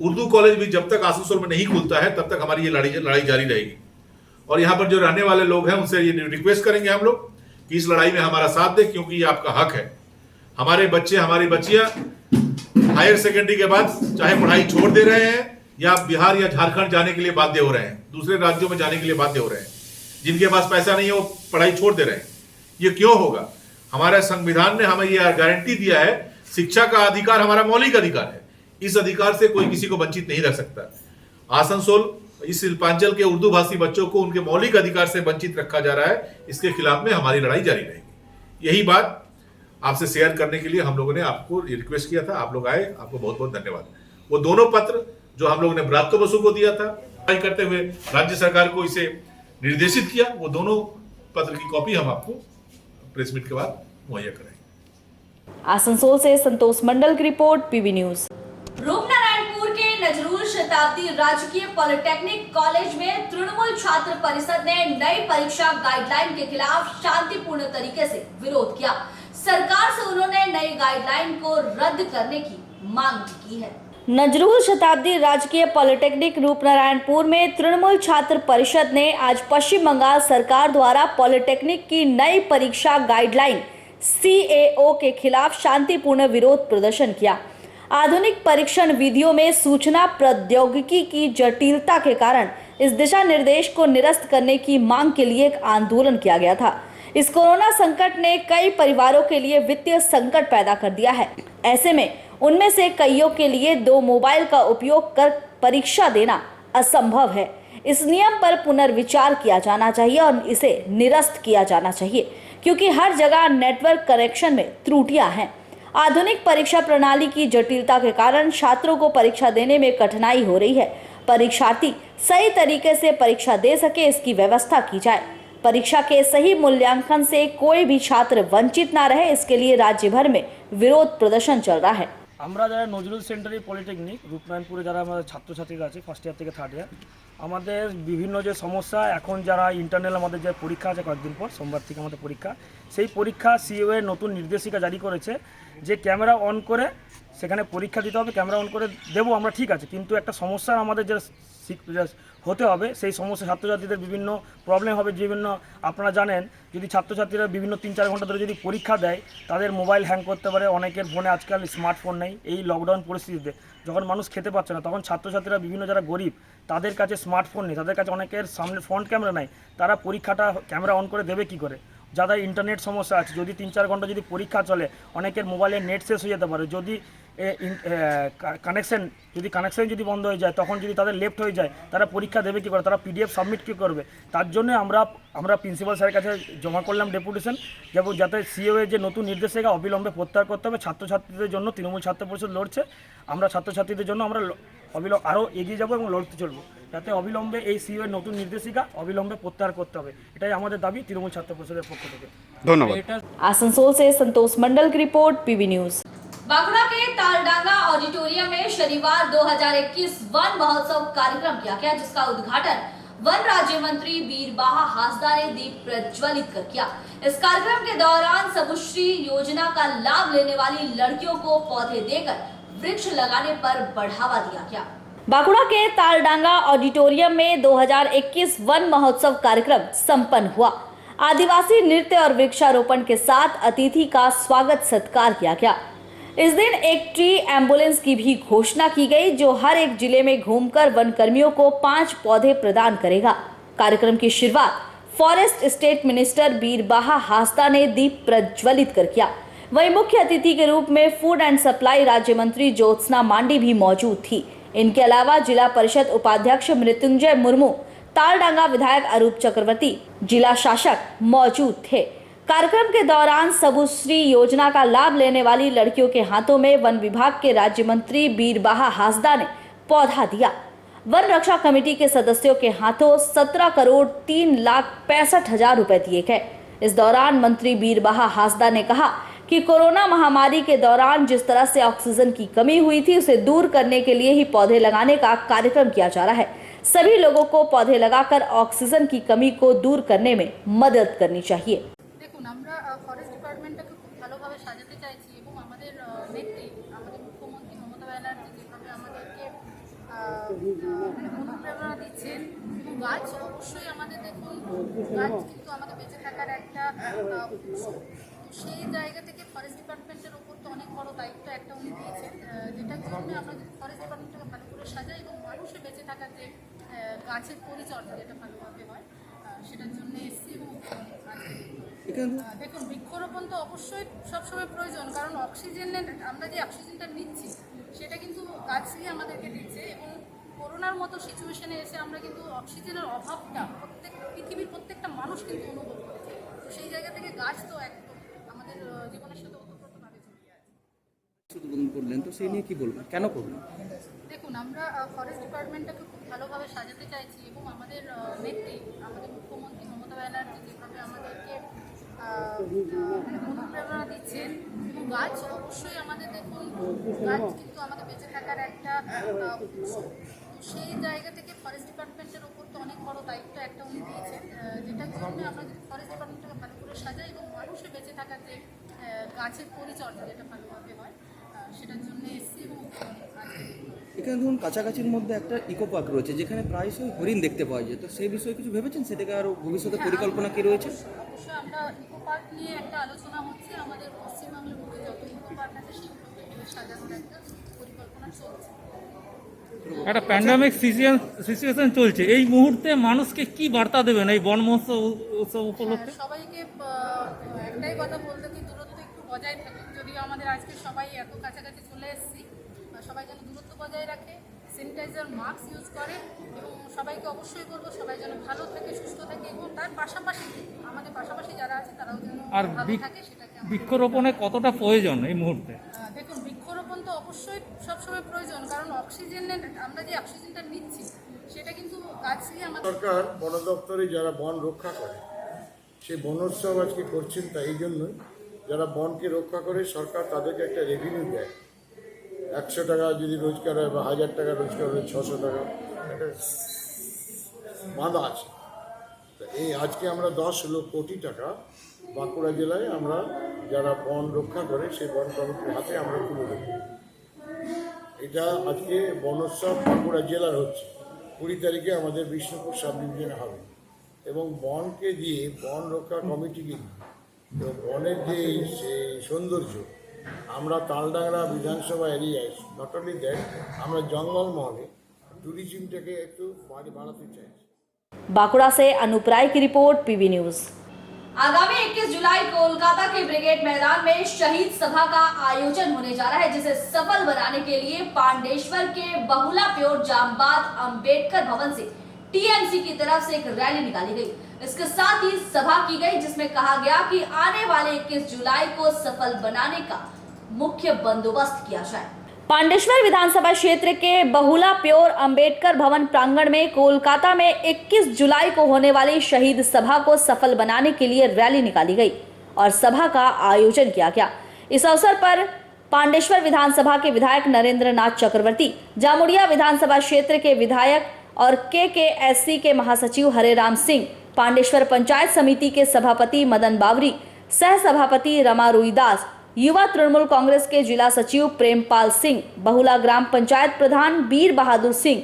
उर्दू कॉलेज भी जब तक आसनसोल में नहीं खुलता है तब तक हमारी ये लड़ाई जारी रहेगी। और यहाँ पर जो रहने वाले लोग हैं उनसे ये रिक्वेस्ट करेंगे हम लोग कि इस लड़ाई में हमारा साथ दें, क्योंकि ये आपका हक है। हमारे बच्चे, हमारी बच्चियां हायर सेकेंडरी के बाद चाहे पढ़ाई छोड़ दे रहे हैं या बिहार या झारखंड जाने के लिए बाध्य हो रहे हैं, दूसरे राज्यों में जाने के लिए बाध्य हो रहे हैं, जिनके पास पैसा नहीं है वो पढ़ाई छोड़ दे रहे हैं। ये क्यों होगा? हमारे संविधान ने हमें यह गारंटी दिया है, शिक्षा का अधिकार हमारा मौलिक अधिकार है। इस अधिकार से कोई किसी को वंचित नहीं रख सकता। आसनसोल इस शिल्पांचल के उर्दू भाषी बच्चों को उनके मौलिक अधिकार से वंचित रखा जा रहा है, इसके खिलाफ में हमारी लड़ाई जारी रहेगी। यही बात आपसे शेयर करने के लिए हम लोगों ने आपको रिक्वेस्ट किया था। आप लोग आए, आपको बहुत बहुत धन्यवाद। वो दोनों पत्र जो हम लोगों ने ब्रात्य बसु को दिया था करते हुए राज्य सरकार को इसे निर्देशित किया, वो दोनों पत्र की कॉपी हम आपको प्रेस मीट के बाद मुहैया कराएंगे। आसनसोल से संतोष मंडल की रिपोर्ट, पीबी न्यूज। रूपनारायणपुर के नजरूल शताब्दी राजकीय पॉलिटेक्निक कॉलेज में तृणमूल छात्र परिषद ने नई परीक्षा गाइडलाइन के खिलाफ शांतिपूर्ण तरीके से विरोध किया। सरकार से उन्होंने नई गाइडलाइन को रद्द करने की मांग की है। नजरूल शताब्दी राजकीय पॉलिटेक्निक रूपनारायणपुर में तृणमूल छात्र परिषद ने आज पश्चिम बंगाल सरकार द्वारा पॉलिटेक्निक की नई परीक्षा गाइडलाइन CAO के खिलाफ शांतिपूर्ण विरोध प्रदर्शन किया। आधुनिक परीक्षण विधियों में सूचना प्रौद्योगिकी की जटिलता के कारण इस दिशा निर्देश को निरस्त करने की मांग के लिए एक आंदोलन किया गया था। इस कोरोना संकट ने कई परिवारों के लिए वित्तीय संकट पैदा कर दिया है। ऐसे में उनमें से कईयों के लिए 2 मोबाइल का उपयोग कर परीक्षा देना असंभव है। इस नियम पर पुनर्विचार किया जाना चाहिए और इसे निरस्त किया जाना चाहिए, क्योंकि हर जगह नेटवर्क कनेक्शन में त्रुटियां हैं। आधुनिक परीक्षा प्रणाली की जटिलता के कारण छात्रों को परीक्षा देने में कठिनाई हो रही है। परीक्षार्थी सही तरीके से परीक्षा दे सके, इसकी व्यवस्था की जाए। परीक्षा के सही मूल्यांकन से कोई भी छात्र वंचित ना रहे, इसके लिए राज्य भर में विरोध प्रदर्शन चल रहा है। আমরা যারা নজরুল সেন্টারি পলিটেকনিক রূপনারায়ণপুরে যারা আমাদের ছাত্রছাত্রীরা আছে ফার্স্ট ইয়ার থেকে থার্ড ইয়ার, আমাদের বিভিন্ন যে সমস্যা, এখন যারা ইন্টারনাল আমাদের যে পরীক্ষা আছে কয়েকদিন পর সোমবার থেকে আমাদের পরীক্ষা, সেই পরীক্ষা CAO এর নতুন নির্দেশিকা জারি করেছে যে ক্যামেরা অন করে সেখানে পরীক্ষা দিতে হবে, ক্যামেরা অন করে দেবো আমরা, ঠিক আছে, কিন্তু একটা সমস্যার আমাদের যে হতে হবে, সেই সমস্যা ছাত্রছাত্রীদের বিভিন্ন প্রবলেম হবে। বিভিন্ন আপনারা জানেন, যদি ছাত্রছাত্রীরা বিভিন্ন 3-4 ঘন্টা ধরে যদি পরীক্ষা দেয়, তাদের মোবাইল হ্যাং করতে পারে, অনেকের ফোনে আজকাল স্মার্টফোন নেই। এই লকডাউন পরিস্থিতিতে যখন মানুষ খেতে পাচ্ছে না, তখন ছাত্রছাত্রীরা বিভিন্ন যারা গরিব, তাদের কাছে স্মার্টফোন নেই, তাদের কাছে অনেকের সামনে ফ্রন্ট ক্যামেরা নাই, তারা পরীক্ষাটা ক্যামেরা অন করে দেবে কী করে? যাদের ইন্টারনেট সমস্যা আছে, যদি 3-4 ঘন্টা যদি পরীক্ষা চলে, অনেকের মোবাইলে নেট শেষ হয়ে যেতে পারে। যদি কানেকশন যদি বন্ধ হয়ে যায়, তখন যদি তাদের লেফট হয়ে যায়, তারা পরীক্ষা দেবে কী করে? তারা PDF সাবমিট কী করবে? তার জন্য আমরা প্রিন্সিপাল স্যারের কাছে জমা করলাম ডেপুটেশন, যাতে সিও এর যে নতুন নির্দেশিকা অবিলম্বে প্রত্যাহার করতে হবে। ছাত্রছাত্রীদের জন্য তৃণমূল ছাত্র পরিষদ লড়ছে, আমরা ছাত্রছাত্রীদের জন্য আমরা আরও এগিয়ে যাব এবং লড়তে চলবো, যাতে অবিলম্বে এই সিও এর নতুন নির্দেশিকা অবিলম্বে প্রত্যাহার করতে হবে। এটাই আমাদের দাবি তৃণমূল ছাত্র পরিষদের পক্ষ থেকে। ধন্যবাদ। आसनसोल से संतोष मंडल की रिपोर्ट, PB न्यूज। बांकुड़ा के तालडांगा ऑडिटोरियम में शनिवार 2021 वन महोत्सव कार्यक्रम किया गया, जिसका उद्घाटन वन राज्य मंत्री बीरबाहा हांसदा ने दीप प्रज्वलित कर किया। इस कार्यक्रम के दौरान सबुश्री योजना का लाभ लेने वाली लड़कियों को पौधे देकर वृक्ष लगाने पर बढ़ावा दिया गया। बांकुड़ा के तालडांगा ऑडिटोरियम में 2021 वन महोत्सव कार्यक्रम संपन्न हुआ। आदिवासी नृत्य और वृक्षारोपण के साथ अतिथि का स्वागत सत्कार किया गया। इस दिन एक ट्री एम्बुलेंस की भी घोषणा की गई, जो हर एक जिले में घूमकर वन कर्मियों को 5 पौधे प्रदान करेगा। कार्यक्रम की शुरुआत फॉरेस्ट स्टेट मिनिस्टर बीरबाहा हांसदा ने दीप प्रज्वलित कर किया। वहीं मुख्य अतिथि के रूप में फूड एंड सप्लाई राज्य मंत्री ज्योत्सना मांडी भी मौजूद थी। इनके अलावा जिला परिषद उपाध्यक्ष मृत्युंजय मुर्मू, तालडांगा विधायक अरूप चक्रवर्ती, जिला शासक मौजूद थे। कार्यक्रम के दौरान सबुश्री योजना का लाभ लेने वाली लड़कियों के हाथों में वन विभाग के राज्य मंत्री बीरबाहा हांसदा ने पौधा दिया। वन रक्षा कमेटी के सदस्यों के हाथों 17,03,65,000 रुपए दिए गए। इस दौरान मंत्री बीरबाहा हांसदा ने कहा कि कोरोना महामारी के दौरान जिस तरह से ऑक्सीजन की कमी हुई थी, उसे दूर करने के लिए ही पौधे लगाने का कार्यक्रम किया जा रहा है। सभी लोगों को पौधे लगाकर ऑक्सीजन की कमी को दूर करने में मदद करनी चाहिए। দেখুন, আমরা ফরেস্ট ডিপার্টমেন্টটাকে খুব ভালোভাবে সাজাতে চাইছি এবং আমাদের নেত্রী, আমাদের মুখ্যমন্ত্রী মমতা ব্যানার্জি যেভাবে আমাদেরকে অনুপ্রেরণা দিচ্ছেন, এবং গাছ অবশ্যই আমাদের, দেখুন, গাছ কিন্তু আমাদের বেঁচে থাকার একটা উৎস। সেই জায়গা থেকে ফরেস্ট ডিপার্টমেন্টের ওপর তো অনেক বড় দায়িত্ব একটা উনি দিয়েছেন, যেটার জন্য আমরা ফরেস্ট ডিপার্টমেন্টটাকে ভালো করে সাজাই এবং মানুষের বেঁচে থাকার যে গাছের পরিচর্যা যেটা ভালোভাবে হয়, সেটার জন্য এসছি। এবং দেখুন, বৃক্ষরোপণ তো অবশ্যই সবসময় প্রয়োজন, কারণ আমরা যে অক্সিজেনটা নিচ্ছি সেটা কিন্তু গাছই আমাদেরকে দিচ্ছে। এবং করোনার মতো সিচুয়েশনে এসে আমরা কিন্তু অক্সিজেনের অভাবটা পৃথিবীর প্রত্যেকটা মানুষ কিন্তু অনুভব করেছে। তো সেই জায়গা থেকে গাছ তো একদম আমাদের জীবনের সাথে ওতপ্রোতভাবে জড়িয়ে আছে। করলেন তো সেই নিয়ে কি বলবেন, কেন করলেন? দেখুন, আমরা ফরেস্ট ডিপার্টমেন্টটাকে খুব ভালোভাবে সাজাতে চাইছি এবং আমাদের নেত্রী, আমাদের মুখ্যমন্ত্রী মমতা ব্যানার্জি যেভাবে আমাদেরকে অনুপ্রেরণা দিচ্ছেন, এবং গাছ অবশ্যই আমাদের, দেখুন, গাছ কিন্তু আমাদের বেঁচে থাকার একটা উৎস। সেই জায়গা থেকে ফরেস্ট ডিপার্টমেন্টের ওপর তো অনেক বড় দায়িত্ব একটা উনি দিয়েছেন, যেটার জন্য আমরা ফরেস্ট ডিপার্টমেন্টটাকে ভালো করে সাজাই এবং মানুষের বেঁচে থাকার যে গাছের পরিচর্যা যেটা ভালোভাবে হয়, সেটার জন্য এসছি। এবং এখানে ধরুন কাছাকাছির মধ্যে একটা ইকো পার্ক রয়েছে, যেখানে প্রায়শই হরিণ দেখতে পাওয়া যায়, তো সেই বিষয়ে কিছু ভেবেছেন? সেটাকে আরও ভবিষ্যতে পরিকল্পনা কি রয়েছে? অবশ্যই আমরা ইকো পার্ক নিয়ে একটা আলোচনা হচ্ছে, আমাদের পশ্চিমবাংলার মধ্যে যত ইকো পার্ক আছে সেগুলোকে সাজানোর একটা পরিকল্পনা চলছে। একটা প্যান্ডামিক সিচুয়েশন চলছে, এই মুহূর্তে মানুষকে কি বার্তা দেবেন এই বন মহোৎসব উপলক্ষে? সবাইকে একটাই কথা বলতে, কি দূরত্ব একটু বজায় থাকুক। যদিও আমাদের আজকে সবাই এত কাছাকাছি চলে এসেছি, সবাই যেন দূরত্ব বজায় রাখে, স্যানিটাইজার, মাস্ক ইউজ করে, এবং সবাইকে অবশ্যই বলবো সবাই যেন ভালো থাকে, সুস্থ থাকে, এবং তার পাশাপাশি আমাদের পাশাপাশি যারা আছে তারাও যেন ভালো থাকে। সেটাকে বৃক্ষরোপণে কতটা প্রয়োজন এই মুহূর্তে? দেখুন, বৃক্ষরোপণ তো অবশ্যই সবসময় প্রয়োজন, কারণ আমরা যে অক্সিজেনটা নিচ্ছি সেটা কিন্তু গাছই আমাদের। সরকার বন দপ্তরে যারা বন রক্ষা করে সেই বনোৎসব আজকে করছেন, তাই এই জন্যই যারা বনকে রক্ষা করে সরকার তাদেরকে একটা রেভিনিউ দেয়। 100 টাকা যদি রোজগার হয় বা 1000 টাকা রোজগার হয়, 600 টাকা একটা বাঁধা আছে। তো এই আজকে আমরা 10 কোটি টাকা বাঁকুড়া জেলায় আমরা যারা বন রক্ষা করে সেই বন কমিটির হাতে আমরা তুলে দেবো। এটা আজকে বনোৎসব বাঁকুড়া জেলার হচ্ছে 20 তারিখে আমাদের বিষ্ণুপুর সাব ডিভিশনে হবে এবং বনকে দিয়ে বন রক্ষা কমিটিকে দিয়ে এবং বনের যে সৌন্দর্য আমরা তালডাংরা বিধানসভা এরিয়ায় নট অনলি দ্যাট আমরা জঙ্গলমহলে टूरिज्म একটু বাড়াতে চাই। बांकुड़ा से अनूप राय की रिपोर्ट, पीवी न्यूज। आगामी 21 जुलाई कोलकाता के ब्रिगेड मैदान में शहीद सभा का आयोजन होने जा रहा है, जिसे सफल बनाने के लिए पांडेश्वर के बहुला प्योर जामबाद अंबेडकर भवन से टीएमसी की तरफ से एक रैली निकाली गई। इसके साथ ही सभा की गई, जिसमें कहा गया कि आने वाले 21 जुलाई को सफल बनाने का मुख्य बंदोबस्त किया जाए। पांडेश्वर विधानसभा क्षेत्र के बहुला प्योर अंबेडकर भवन प्रांगण में कोलकाता में 21 जुलाई को होने वाली शहीद सभा को सफल बनाने के लिए रैली निकाली गई और सभा का आयोजन किया गया। इस अवसर पर पांडेश्वर विधानसभा के विधायक नरेंद्र नाथ चक्रवर्ती, जामुड़िया विधानसभा क्षेत्र के विधायक और KKSC के महासचिव हरेराम सिंह, पांडेश्वर पंचायत समिति के सभापति मदन बावरी, सह सभापति रमा रुईदास, युवा तृणमूल कांग्रेस के जिला सचिव प्रेमपाल सिंह, बहुला ग्राम पंचायत प्रधान बीर बहादुर सिंह,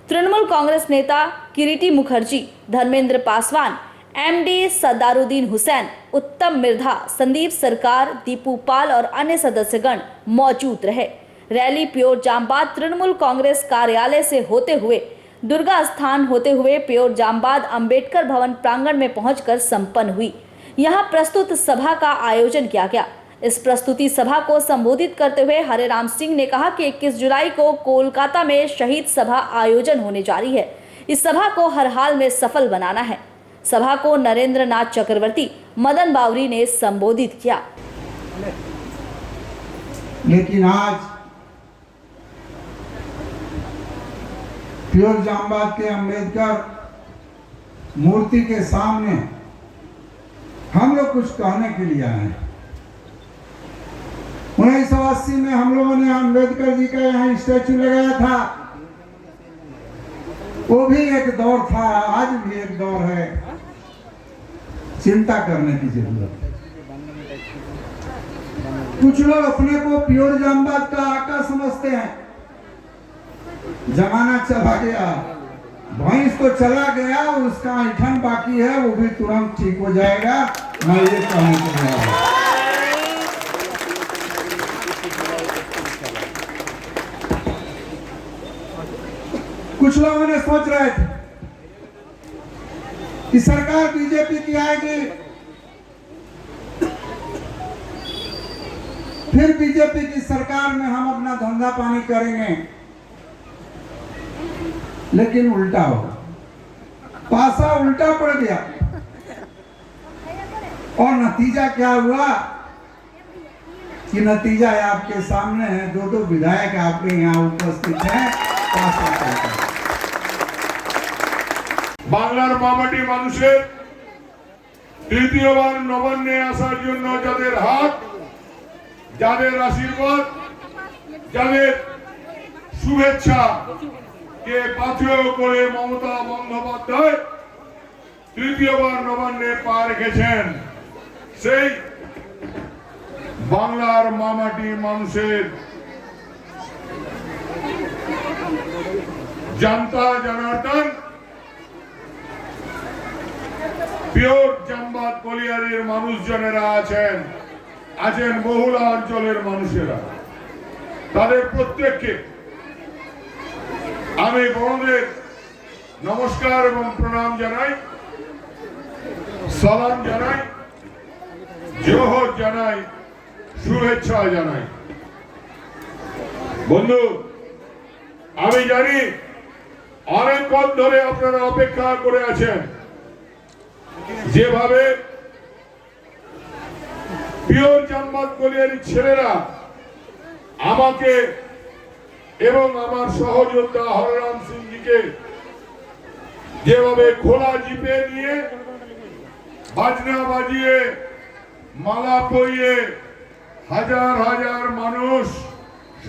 तृणमूल कांग्रेस नेता किरीटी मुखर्जी, धर्मेंद्र पासवान, MD सदारुद्दीन हुसैन, उत्तम मिर्धा, संदीप सरकार, दीपू पाल और अन्य सदस्यगण मौजूद रहे। रैली प्योर जामबाद तृणमूल कांग्रेस कार्यालय से होते हुए दुर्गा स्थान होते हुए प्योर जामबाद अंबेडकर भवन प्रांगण में पहुंचकर संपन्न हुई। यहां प्रस्तुत सभा का आयोजन किया गया। इस प्रस्तुति सभा को संबोधित करते हुए हरेराम सिंह ने कहा कि 21 जुलाई को कोलकाता में शहीद सभा आयोजन होने जा रही है। इस सभा को हर हाल में सफल बनाना है। सभा को नरेंद्र नाथ चक्रवर्ती, मदन बावरी ने संबोधित किया। लेकिन आज प्योर जामबाद के अंबेडकर मूर्ति के सामने हम लोग कुछ कहने के लिए आए हैं। 1980 में हम लोगों ने अंबेडकर जी का यहाँ स्टैचू लगाया था। वो भी एक दौर था, आज भी एक दौर है। चिंता करने की जरूरत है। कुछ लोग अपने को प्योर जामबाद का आका समझते हैं। जमाना चला गया, भैंस तो चला गया, उसका ऐठन बाकी है, वो भी तुरंत ठीक हो जाएगा। मैं ये कहने के लिए आया। कुछ लोगों ने सोच रहे थे कि सरकार बीजेपी की आएगी, फिर बीजेपी की सरकार में हम अपना धंधा पानी करेंगे, लेकिन उल्टा होगा। पासा उल्टा पड़ गया और नतीजा क्या हुआ कि नतीजा आपके सामने है। 2 विधायक आपके यहाँ उपस्थित हैं। বাংলার মামাটি মানুষের তৃতীয়বার নবান্নে আসার জন্য যাদের হাত, যাদের আশীর্বাদ, যাদের শুভেচ্ছা কে পাথেয় করে মমতা বন্দ্যোপাধ্যায় তৃতীয়বার নবান্নে পা রেখেছেন, সেই বাংলার মামাটি মানুষের जनता जनार्दन प्योर जामबाद कलियारेर मानुषजनेरा आছেন বহুলা অঞ্চলের মানুষেরা। তাদের প্রত্যেককে আমি বড়দের নমস্কার এবং প্রণাম জানাই, সালাম জানাই, জোহর জানাই, শুভেচ্ছা জানাই। বন্ধু, আমি জানি অনেকক্ষণ ধরে আপনারা অপেক্ষা করে আছেন। যেভাবে পিওর জামবাদ কলিয়ারির ছেলেরা আমাকে এবং আমার সহযোদ্ধা হররাম সিংজিকে যেভাবে খোলা জিপে নিয়ে বাজনা বাজিয়ে মালা পরিয়ে হাজার হাজার মানুষ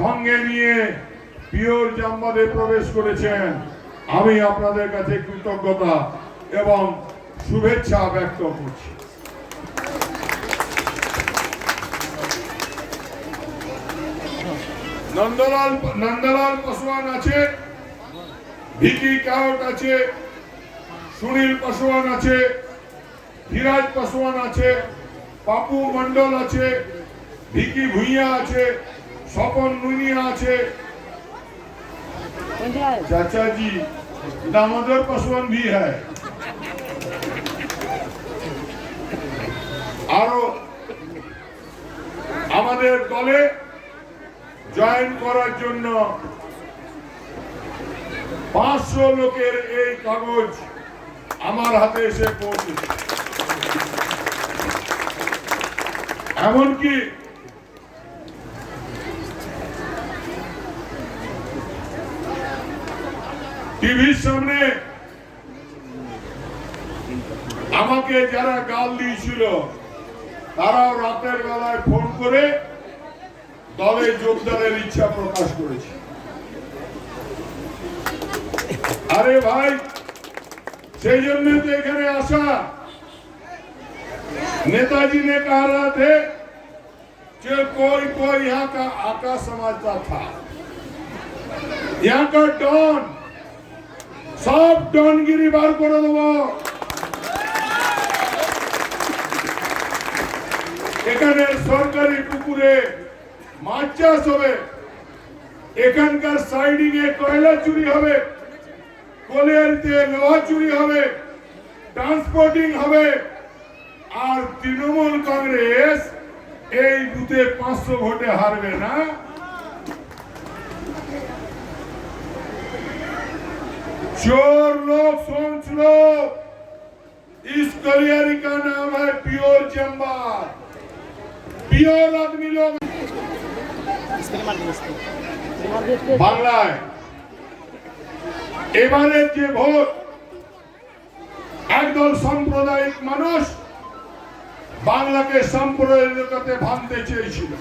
সঙ্গে নিয়ে পিওর জামবাদে প্রবেশ করেছেন, আমি আপনাদের কাছে কৃতজ্ঞতা এবং শুভেচ্ছা ব্যক্ত করছি। নন্দলাল পাসওয়ান আছে, ভিকি কাউট আছে, সুনীল পাসওয়ান আছে, ধীরাজ পাসওয়ান আছে, পাপু মন্ডল আছে, ভিকি ভুইয়া আছে, স্বপন নুনিয়া আছে, चाचा जी दामोदर पासवान भी है। আরো আমাদের দলে জয়েন করার জন্য 500 লোকের এই কাগজ আমার হাতে এসে পৌঁছেছে। এমনকি টিভির সামনে আমাকে যারা গাল দিয়েছিল তারাও রাতের বেলায় ফোন করে দলে যোগদানের ইচ্ছা প্রকাশ করেছে। আরে ভাই, সেই জন্য তো এখানে আসা। नेताजी ने कहा रहा थे कि कोई कोई यहाँ का आका समझता था, यहाँ का डॉन, सब डॉनगिरी बार করে দেব। এখানে সরকারি পুকুরে মাছ চাষ হবে, এখানকার সাইডিং এ কয়লা চুরি হবে, কলিয়ারিতে লোহা চুরি হবে, ট্রান্সপোর্টিং হবে। আর তৃণমূল কংগ্রেস এই বুথে 500 ভোটে হারবে না। चोर लोग सोच लो, इस कलियारी का नाम है प्योर चंबा। प्योर आदमी लोग বাংলায় এবারে যে ভোট, একদল সাম্প্রদায়িক মানুষ বাংলাকে সাম্প্রদায়িকতাতে ভাঙতে চেয়েছিল।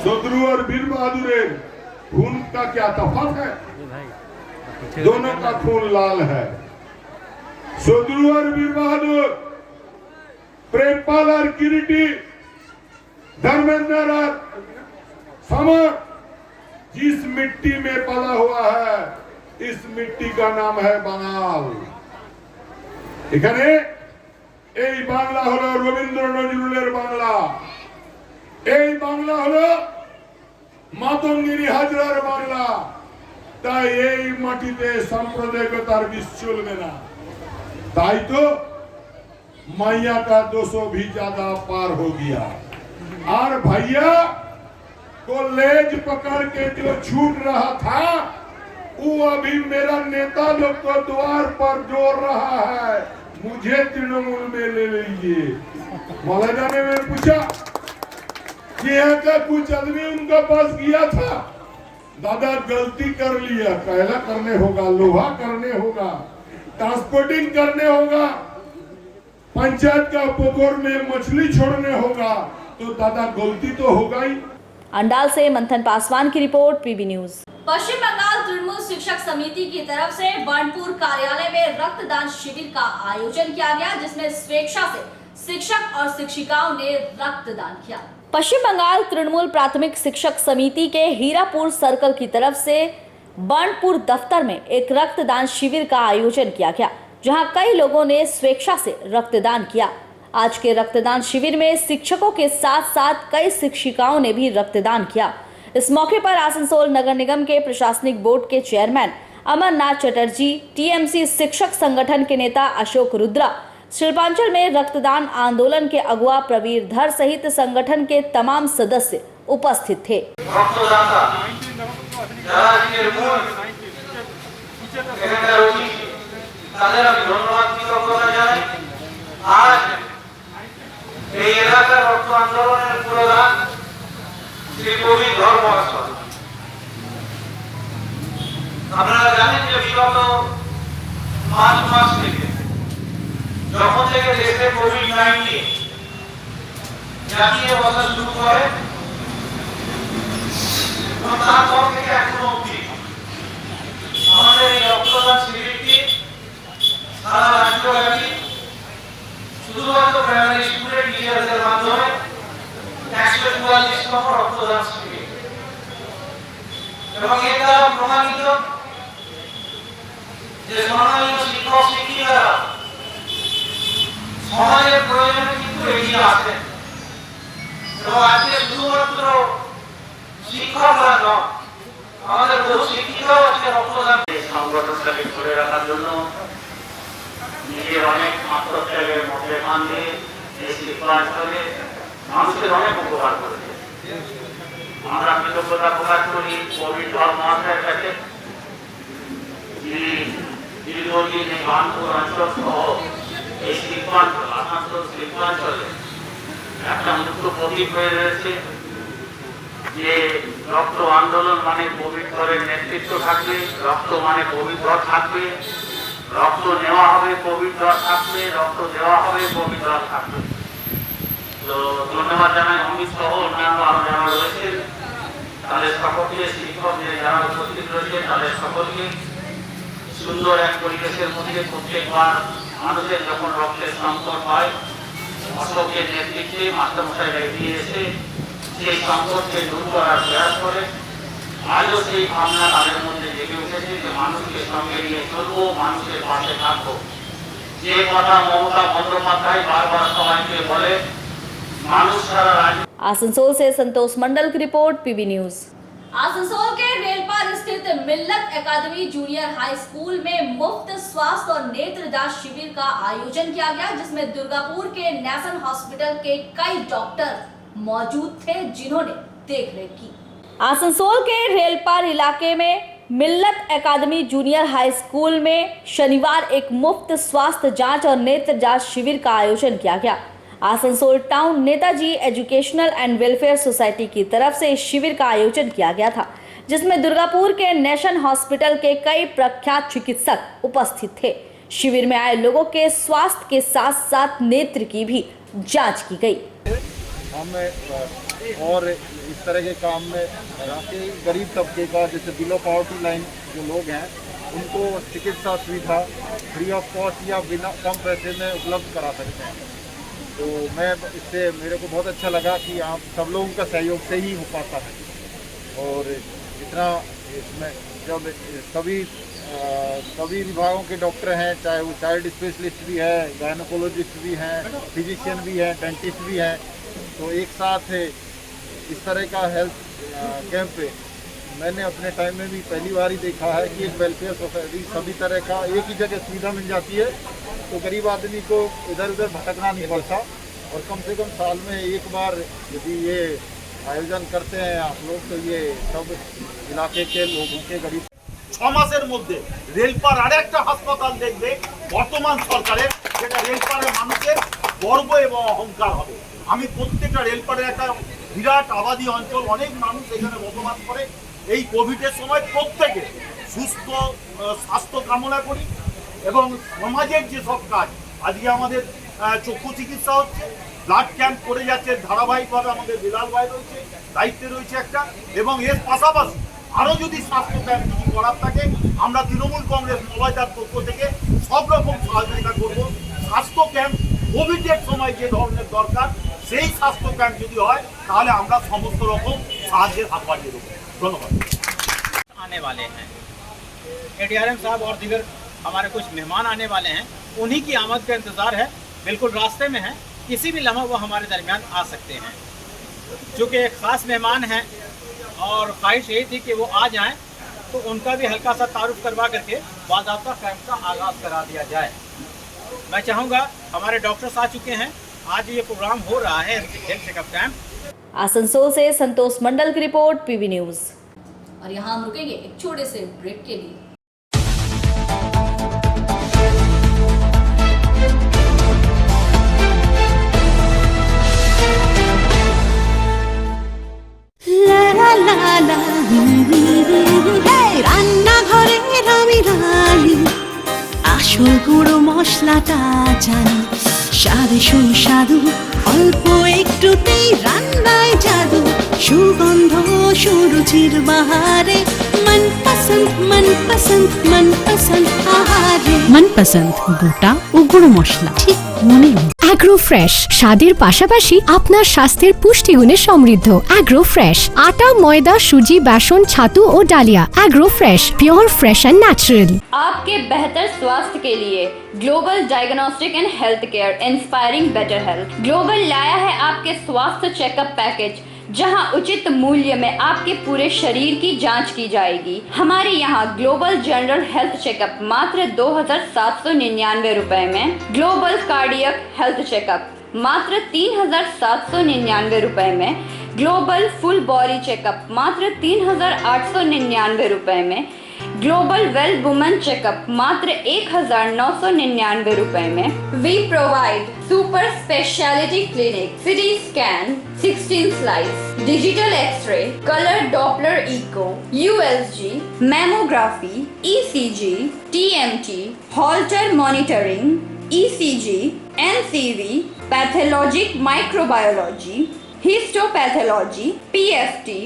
শত্রু আর বীর বাহাদুরের खून का क्या तफात है? दोनों का खून लाल है। शत्रु और वीर बहादुर, प्रेमपाल और किरीटी, धर्मेंद्र और समर जिस मिट्टी में पला हुआ है, इस मिट्टी का नाम है बंगाल। এখানে এই বাংলা হলো রবীন্দ্র নজরুলের বাংলা, এই বাংলা হলো মাতঙ্গিনী হাজরার বাংলা। তাই এই মাটিতে সাম্প্রদায়িকতার বিষ চলবে না। তাই তো मैया का 200 भी ज्यादा पार हो गया। और भैया को लेज पकड़ के जो छूट रहा था, वो अभी मेरा नेता लोग को द्वार पर जोड़ रहा है, मुझे तृणमूल में ले लीजिए। मौलाना ने मैंने पूछा कि यहाँ का कुछ आदमी उनका पास गया था, दादा गलती कर लिया, कहला करने होगा, लोहा करने होगा, ट्रांसपोर्टिंग करने होगा, पंचायत का पोखर में मछली छोड़ने होगा, तो दादा गलती तो होगा ही। अंडाल से मंथन पासवान की रिपोर्ट, पीबी न्यूज। पश्चिम बंगाल तृणमूल शिक्षक समिति की तरफ से बर्नपुर कार्यालय में रक्तदान शिविर का आयोजन किया गया, जिसमें स्वेच्छा से शिक्षक और शिक्षिकाओं ने रक्तदान किया। पश्चिम बंगाल तृणमूल प्राथमिक शिक्षक समिति के हीरापुर सर्कल की तरफ से बर्नपुर दफ्तर में एक रक्तदान शिविर का आयोजन किया गया, जहां कई लोगों ने स्वेच्छा से रक्तदान किया। आज के रक्तदान शिविर में शिक्षकों के साथ साथ कई शिक्षिकाओं ने भी रक्तदान किया। इस मौके पर आसनसोल नगर निगम के प्रशासनिक बोर्ड के चेयरमैन अमरनाथ चटर्जी, टीएमसी शिक्षक संगठन के नेता अशोक रुद्रा, शिल्पांचल में रक्तदान आंदोलन के अगुआ प्रवीर धर सहित संगठन के तमाम सदस्य उपस्थित थे। আপনারা জানেন যে বিগত 5 মাস থেকে যখন থেকে দেশে কোভিড-19 জাতীয় বসা শুরু করে, তারপর থেকে এখনো অবধি আমাদের এই রক্তদান শিবিরটি সারা রাজ্যব্যাপী শুধুমাত্র প্রাইমারি স্কুলের টিচারদের মাধ্যমে 144তম রক্তদান শিবির। এবং এর দ্বারা প্রমাণিত যে সম্মানীয় শিক্ষক শিক্ষিকারা সমাজের প্রয়োজনে কিন্তু এগিয়ে আসেন এবং আজকে শুধুমাত্র শিক্ষকরা নয়, আমাদের বহু শিক্ষিত আজকে রক্তদান সংগঠনটাকে ধরে রাখার জন্য নিজের অনেক আত্মত্যাগের মধ্যে বাঁধে এই শিল্পাঞ্চলে মানুষের অনেক উপকার করেছে। আমরা কৃতজ্ঞতা প্রকাশ করি কোভিড মহাশয়ের কাছে, যিনি দীর্ঘদিন এই বানপুর অঞ্চল সহ এই শিল্পাঞ্চল আসানসোল শিল্পাঞ্চলে একটা মুক্ত প্রতীক হয়ে রয়েছে যে রক্ত আন্দোলন মানে পবিত্রের নেতৃত্ব থাকবে, রক্ত মানে পবিত্র থাকবে, রক্ত নেওয়া হবে পবিত্র থাকবে, রক্ত দেওয়া হবে পবিত্র থাকবে। তো ধন্যবাদ জানাই অমিত সহ অন্যান্য আরো যারা রয়েছেন তাদের সকলকে, শিক্ষকদের যারা উপস্থিত রয়েছে তাদের সকলকে সুন্দর এক পরিবেশের মধ্যে প্রত্যেকবার মানুষের যখন রক্তের সংকট হয় অশোকের নেতৃত্বে মাস্টারমশাইরা এগিয়ে এসে সেই সংকটকে দূর করার প্রয়াস করে। আজও সেই ভাবনা তাদের মধ্যে জেগে উঠেছে যে মানুষকে সঙ্গে নিয়ে চলবো, মানুষের পাশে থাকবো। যে কথা মমতা বন্দ্যোপাধ্যায় বারবার সবাইকে বলে, মানুষ সারা রাজ্য। आसनसोल से संतोष मंडल की रिपोर्ट, पीबी न्यूज। आसनसोल के रेलपार स्थित मिल्लत एकेडमी जूनियर हाई स्कूल में मुफ्त स्वास्थ्य और नेत्र जांच शिविर का आयोजन किया गया, जिसमें दुर्गापुर के नेशन हॉस्पिटल के कई डॉक्टर मौजूद थे जिन्होंने देखरेख की। आसनसोल के रेलपार इलाके में मिल्लत एकेडमी जूनियर हाई स्कूल में शनिवार एक मुफ्त स्वास्थ्य जांच और नेत्र जांच शिविर का आयोजन किया गया। Asansol town Netaji educational and welfare society की तरफ से इस शिविर का आयोजन किया गया था, जिसमें दुर्गापुर के नेशन हॉस्पिटल के कई प्रख्यात चिकित्सक उपस्थित थे। शिविर में आए लोगों के स्वास्थ्य के साथ साथ नेत्र की भी जांच की गई। हमें और इस तरह के काम में काफ़ी गरीब तबके का, जैसे बिलो पॉवर्टी लाइन जो लोग हैं उनको चिकित्सा सुविधा फ्री ऑफ कॉस्ट या बिना कम पैसे में उपलब्ध करा सकते हैं। तो मैं इससे मेरे को बहुत अच्छा लगा कि आप सब लोगों का सहयोग से ही हो पाता है। और इतना इसमें जब सभी विभागों के डॉक्टर हैं, चाहे वो चाइल्ड स्पेशलिस्ट भी है, गायनोकोलॉजिस्ट भी हैं, फिजिशियन भी हैं, डेंटिस्ट भी हैं, तो एक साथ इस तरह का हेल्थ कैंप पे मैंने अपने टाइम में भी पहली बार ही देखा है कि एक वेलफेयर सोसाइटी सभी तरह का एक ही जगह सुविधा मिल जाती है, तो गरीब आदमी को इधर उधर भटकना नहीं पड़ता। और कम से कम साल में एक बार यदि ये आयोजन करते हैं आप लोग, तो ये सब इलाके के लोगों के गरीब 6 মাসের মধ্যে রেলপার আরেকটা হাসপাতাল দেখবে বর্তমান সরকারের, যেটা রেলপাড়ের মানুষের গর্ব এবং অহংকার হবে। আমি প্রত্যেকটা রেলপাড়ের একটা বিরাট আবাদী অঞ্চল, অনেক মানুষ এখানে বসবাস করে। এই কোভিডের সময় প্রত্যেকে সুস্থ স্বাস্থ্য কামনা করি এবং সমাজের যেসব কাজ, আজকে আমাদের চক্ষু চিকিৎসা হচ্ছে, ব্লাড ক্যাম্প করে যাচ্ছে ধারাবাহিকভাবে, আমাদের বিলাল ভাই রয়েছে, দায়িত্বে রয়েছে একটা, এবং এর পাশাপাশি আরও যদি স্বাস্থ্য ক্যাম্প কিছু করার থাকে আমরা তৃণমূল কংগ্রেস মবাইদার পক্ষ থেকে সব রকম সহযোগিতা করব। স্বাস্থ্য ক্যাম্প কোভিডের সময় যে ধরনের দরকার সেই স্বাস্থ্য ক্যাম্প যদি হয় তাহলে আমরা সমস্ত রকম সাহায্যের হাত বাড়িয়ে দেবো। ধন্যবাদ। आने वाले हैं एडीआरएम साहब और दीगर हमारे कुछ मेहमान आने वाले हैं, उन्हीं की आमद का इंतज़ार है, बिल्कुल रास्ते में है, किसी भी लम्हा वो हमारे दरमियान आ सकते हैं। चूँकि एक ख़ास मेहमान हैं और ख्वाहिश यही थी कि वो आ जाएं, तो उनका भी हल्का सा तारुफ करवा करके बाज़ाब्ता कैंप का आगाज़ करा दिया जाए। मैं चाहूँगा, हमारे डॉक्टर्स आ चुके हैं, आज ये प्रोग्राम हो रहा है हेल्थ चेकअप कैंप। आसनसोल से संतोष मंडल की रिपोर्ट, पीबी न्यूज। और यहाँ हम रुकेंगे एक छोटे से ब्रेक के लिए। রান্নাঘরের আমি রানী, আসল গুঁড়ো মশলাটা জানি, স্বাদে সুস্বাদু অল্প একটুতেই রান্নায় জাদু, সুগন্ধ সুরুচির বাহারে মনপসন্দ মনপসন্দ মনপসন্দ আহারে। মনপসন্দ গোটা ও গুঁড়ো মশলা ঠিক মনে অ্যাগ্রো ফ্রেশ স্বাদের পাশাপাশি আপনার স্বাস্থ্যের পুষ্টিগুণে সমৃদ্ধ। অ্যাগ্রো ফ্রেশ আটা, ময়দা, সুজি, বেসন, ছাতু ও ডালিয়া। Agro fresh pure fresh and natural. आपके बेहतर स्वास्थ्य के लिए global diagnostic and health care inspiring better health. Global लाया है आपके स्वास्थ्य चेकअप पैकेज, जहां उचित मूल्य में आपके पूरे शरीर की जांच की जाएगी। हमारे यहां ग्लोबल जनरल हेल्थ चेकअप मात्र 2799 रुपए में, ग्लोबल कार्डियक हेल्थ चेकअप मात्र 3799 रुपए में, ग्लोबल फुल बॉडी चेकअप मात्र 3899 रुपए में, ग्लोबल वेल वुमेन चेकअप मात्र 1999 रुपए में। We provide super speciality clinic, CT scan, 16 slice, digital x ray, colour Doppler echo, USG, mammography, ECG, TMT, Holter monitoring, ECG, NCV, pathologic microbiology, histopathology, PFT,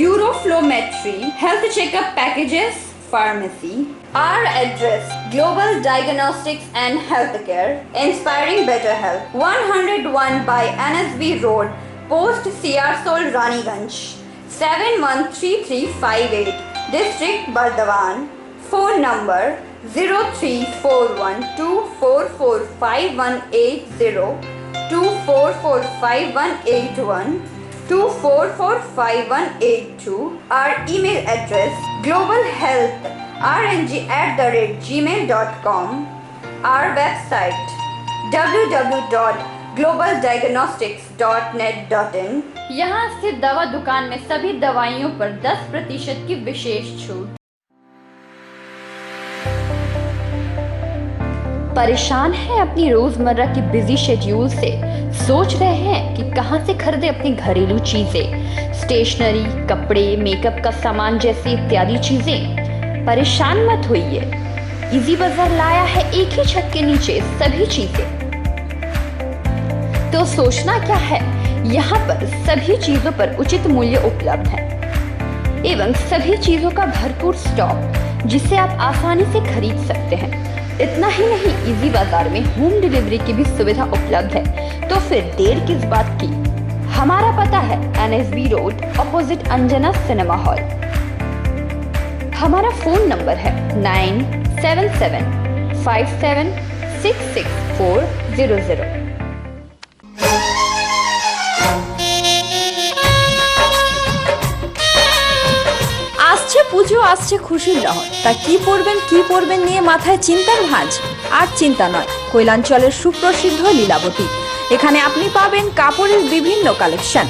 uroflowmetry, health checkup packages, pharmacy. Our address: Global Diagnostics and Healthcare, inspiring better health. 101 by NSB Road, Post Siarsol, Raniganj, 713358, District Bardhaman. Phone number 0341244580, 24458181, 24458182. Our email address: globalhealthrng@gmail.com. Our website: www.globaldiagnostics.net.in. यहाँ स्थित दवा दुकान में सभी दवाइयों पर 10% की विशेष छूट। परेशान हैं अपनी रोजमर्रा की बिजी शेड्यूल से? सोच रहे हैं कि कहां से खरीदें अपनी घरेलू चीजें, स्टेशनरी, कपड़े, मेकअप का सामान जैसी इत्यादि चीजें? परेशान मत होइए, इजी बाजार लाया है एक ही छत के नीचे सभी चीजें। तो सोचना क्या है, यहाँ पर सभी चीजों पर उचित मूल्य उपलब्ध है एवं सभी चीजों का भरपूर स्टॉक, जिसे आप आसानी से खरीद सकते हैं। इतना ही नहीं, इजी बाजार में होम डिलीवरी की भी सुविधा उपलब्ध है। तो फिर देर किस बात की? हमारा पता है NSB road, opposite Anjana cinema hall. हमारा फोन नंबर है 9775766400। আসছে পুজো, আসছে খুশির লহর, তা কি পরবেন নিয়ে মাথায় চিন্তার ভাঁজ। আর চিন্তা নয়, কৈলাঞ্চলের সুপ্রসিদ্ধ লীলাবতী। এখানে আপনি পাবেন কাপড়ের বিভিন্ন কালেকশন,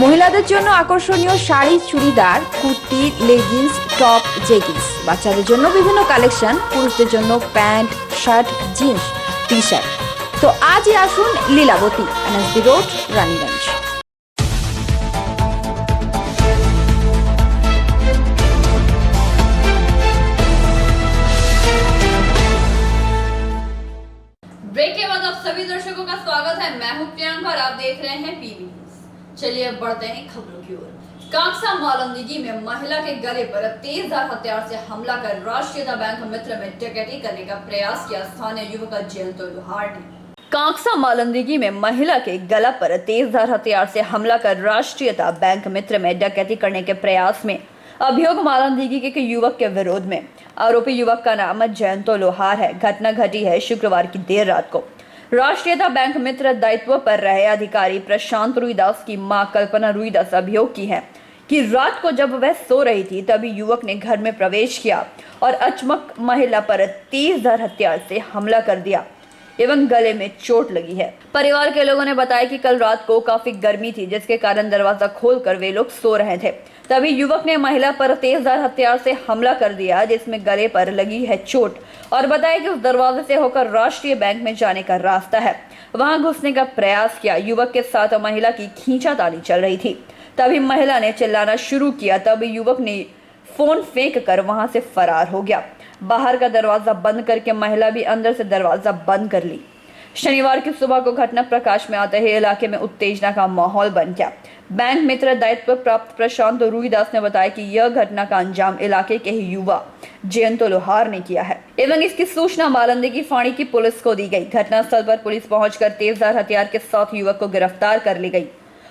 মহিলাদের জন্য আকর্ষণীয় sari, churidar, kurti, leggings, top, jeggings, বাচ্চাদের জন্য বিভিন্ন কালেকশন, পুরুষদের জন্য pant, shirt, jeans, T shirt. তো আজই আসুন Lilabati, NSB road, Raniganj. Break के बाद आप सभी दर्शकों का स्वागत है। मैं हूं प्रियंका और आप देख रहे हैं पीवी न्यूज। चलिए अब बढ़ते हैं खबरों की ओर। कांगसा मालंदगी में महिला के गले पर तेजधार हथियार से हमला कर राष्ट्रीयता बैंक मित्र में डकैती करने का प्रयास किया स्थानीय युवक जयंत लोहार ने। कांगसा मालंदगी में महिला के गला पर तेजधार हथियार से हमला कर राष्ट्रीयता बैंक मित्र में डकैती करने के प्रयास में अभियोग मालंदगी के युवक के विरोध में। आरोपी युवक का नाम जयंत लोहार है। घटना घटी है शुक्रवार की देर रात को। राष्ट्रीयता बैंक मित्र दायित्व पर रहे अधिकारी प्रशांत रुईदास की मां कल्पना रुईदास अभियोग की है कि रात को जब वह सो रही थी तभी युवक ने घर में प्रवेश किया और अचमक महिला पर तेजधार हथियार से हमला कर दिया एवं गले में चोट लगी है। परिवार के लोगों ने बताया कि कल रात को काफी गर्मी थी, जिसके कारण दरवाजा खोलकर वे लोग सो रहे थे। तभी युवक ने महिला पर तेजधार हथियार से हमला कर दिया, जिसमें गले पर लगी है चोट, और बताया कि उस दरवाजे से होकर राष्ट्रीय बैंक में जाने का रास्ता है, वहां घुसने का प्रयास किया। युवक के साथ महिला की खींचातानी चल रही थी। तभी महिला ने चिल्लाना शुरू किया। तभी युवक ने फोन फेंक कर वहां से फरार हो गया। बाहर का दरवाजा बंद करके महिला भी अंदर से दरवाजा बंद कर ली। शनिवार की सुबह को घटना प्रकाश में आते ही इलाके में उत्तेजना का माहौल बन गया। बैंक मित्र दायित्व प्राप्त प्रशांत रुईदास ने बताया कि यह घटना का अंजाम इलाके के ही युवा जयंत लोहार ने किया है एवं इसकी सूचना मालंदी की फाणी की पुलिस को दी गई। घटनास्थल पर पुलिस पहुंचकर तेजधार हथियार के साथ युवक को गिरफ्तार कर ली गई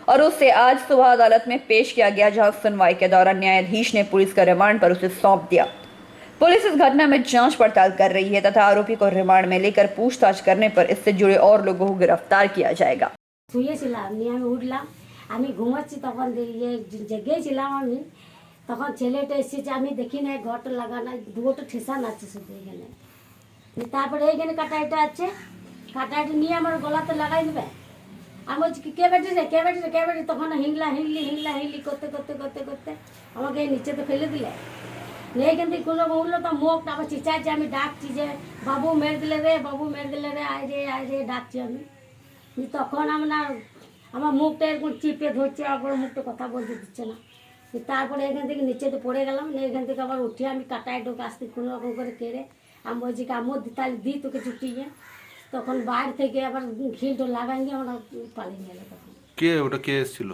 और उसे आज सुबह अदालत में पेश किया गया, जहां सुनवाई के दौरान न्यायाधीश ने पुलिस का रिमांड पर उसे सौंप दिया। पुलिस इस घटना में जांच पड़ताल कर रही है तथा आरोपी को रिमांड में लेकर पूछताछ करने पर इससे जुड़े और लोगों को गिरफ्तार किया जाएगा। আমি ঘুমাচ্ছি তখন জেগেছিলাম আমি, তখন ছেলেটা এসেছে, আমি দেখি না ঘরটা লাগানো, দুটো ঠেসান আছে শুধু এখানে। তারপরে এইখানে কাটাইটা আছে, কাটাইটা নিয়ে আমার গলাতে লাগাই দেবে। আমি বলছি কে বেটি রে, কে বেটি রে, কে বেটি, তখন হিংলা করতে করতে করতে করতে আমাকে নিচেতে ফেলে দিলে। এইখান থেকে কোনো বললো তো মুখটা আবার চিচাইছে, আমি ডাকছি যে বাবু মেরে দিলে রে, বাবু মেরে দিলে রে, আয় রে ডাকছি আমি। তখন আমার মুখটা এরকম চিপে ধরছে, আবার মুখটা কথা বলতে দিচ্ছে না। তারপরে এখান থেকে নিচেতে পড়ে গেলাম, এখান থেকে আবার উঠে আমি কাটায় ঢোকে আসতে কোনো রকম করে কেড়ে আমি বলছি কি আমও তাহলে দিই তোকে ছুটিয়ে। তখন বাইরে থেকে আবার খিলটা লাগাই নিয়ে আমরা পালিয়ে গেল। তখন কে ওটা কে এসেছিল?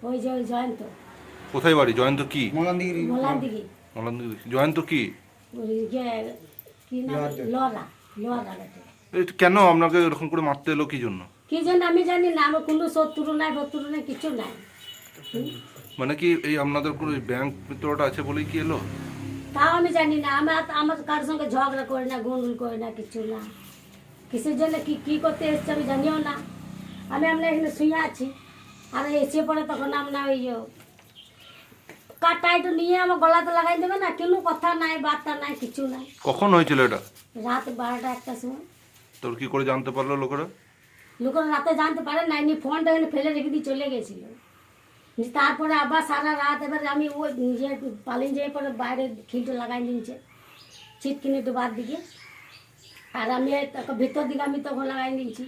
ওই যে ওই জয়ন্ত। কোথায় বাড়ি জয়ন্ত? কি মোলান্দিগি। জয়ন্ত কি ওই যে কি নাম, লরা বেটে। কেন আপনাকে এরকম করে মারতে এলো কি জন্য? কি জন্য আমি জানি না, আমার কোনো শত্রু নাই কিছু নাই। মানে কি এই আপনাদের কোনো ব্যাংক মিত্রটা আছে বলেই কি এলো? তাও আমি জানি না, আমার কার সঙ্গে ঝগড়া করে না, গন্ডগোল করে না, কিছু না। কিসের জন্য কি করতে এসছে আমি জানিও না। আমি এখানে শুয়ে আছি, আর এসে পড়ে তখন আমরা ওই কাটাইটা নিয়ে আমার গলাতে লাগাই দেবে না, কোনো কথা নাই, বার্তা নাই, কিছু নাই। কখন হয়েছিল এটা? রাত 12টা 1টার সময়। তোর কি করে জানতে পারলো লোকেরা? লোকেরা রাতে জানতে পারে না, ফোনটা এখানে ফেলে রেখে দিয়ে চলে গেছিল। তারপরে আবার সারা রাত এবার আমি ওই নিজে পালিয়ে যেয়ে পরে বাইরে খিলটা লাগাই নিয়েছে ছিটকিনি ডোবার দিকে, আর আমি ভিতর দিকে আমি তখন লাগাই নিয়েছি।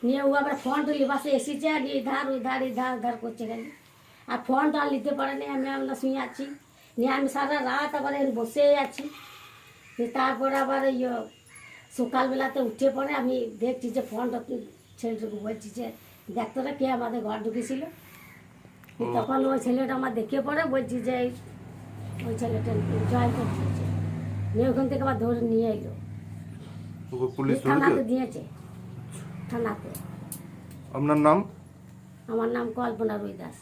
নিয়ে ও আবার ফোনটা লিবাসে এসেছে, আর ইধার করছে গেলে, আর ফোনটা আর নিতে পারেনি। আমরা শুয়ে আছি, নিয়ে আমি সারা রাত আবার বসে আছি। তারপরে আবার সকালবেলাতে উঠে পড়ে আমি দেখছি যে ফোনটা ছেলেটাকে বলছি যে দেখতো না কে আমাদের ঘর ঢুকেছিল। তখন ওই ছেলেটা আমার দেখে পড়ে বলছি যে ওই ছেলেটা জয়েন্ট করছে। নিয়ে ওখান থেকে আবার ধরে নিয়ে এলো, থানাতে দিয়েছে, থানাতে। আপনার নাম? আমার নাম কল্পনা রুইদাস।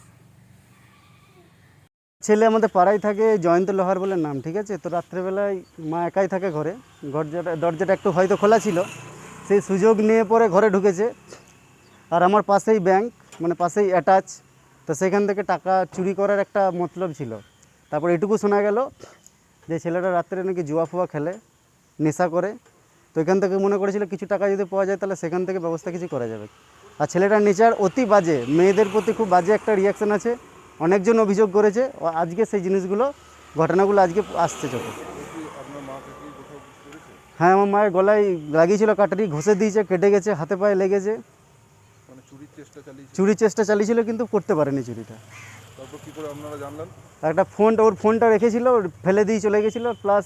ছেলে আমাদের পাড়ায় থাকে, জয়ন্ত লোহার বলে নাম, ঠিক আছে। তো রাত্রেবেলায় মা একাই থাকে ঘরে, দরজাটা একটু হয়তো খোলা ছিল, সেই সুযোগ নিয়ে পরে ঘরে ঢুকেছে। আর আমার পাশেই ব্যাংক, মানে পাশেই অ্যাটাচ, তো সেখান থেকে টাকা চুরি করার একটা মতলব ছিল। তারপর এটুকু শোনা গেল যে ছেলেটা রাত্রে নাকি জুয়া ফুয়া খেলে, নেশা করে। তো এখান থেকে মনে করেছিল কিছু টাকা যদি পাওয়া যায় তাহলে সেখান থেকে ব্যবস্থা কিছু করা যাবে। আর ছেলেটার নেচার অতি বাজে, মেয়েদের প্রতি খুব বাজে একটা রিয়াকশান আছে, অনেকজন অভিযোগ করেছে। ও আজকে সেই জিনিসগুলো, ঘটনাগুলো আজকে আসছে চোখে। হ্যাঁ, আমার মায়ের গলায় লাগিয়েছিল কাটারি, ঘষে দিয়েছে, কেটে গেছে, হাতে পায়ে লেগেছে। চুরির চেষ্টা চালিয়েছিল কিন্তু করতে পারেনি চুরিটা। একটা ওর ফোনটা রেখেছিল, ফেলে দিয়ে চলে গেছিলো। প্লাস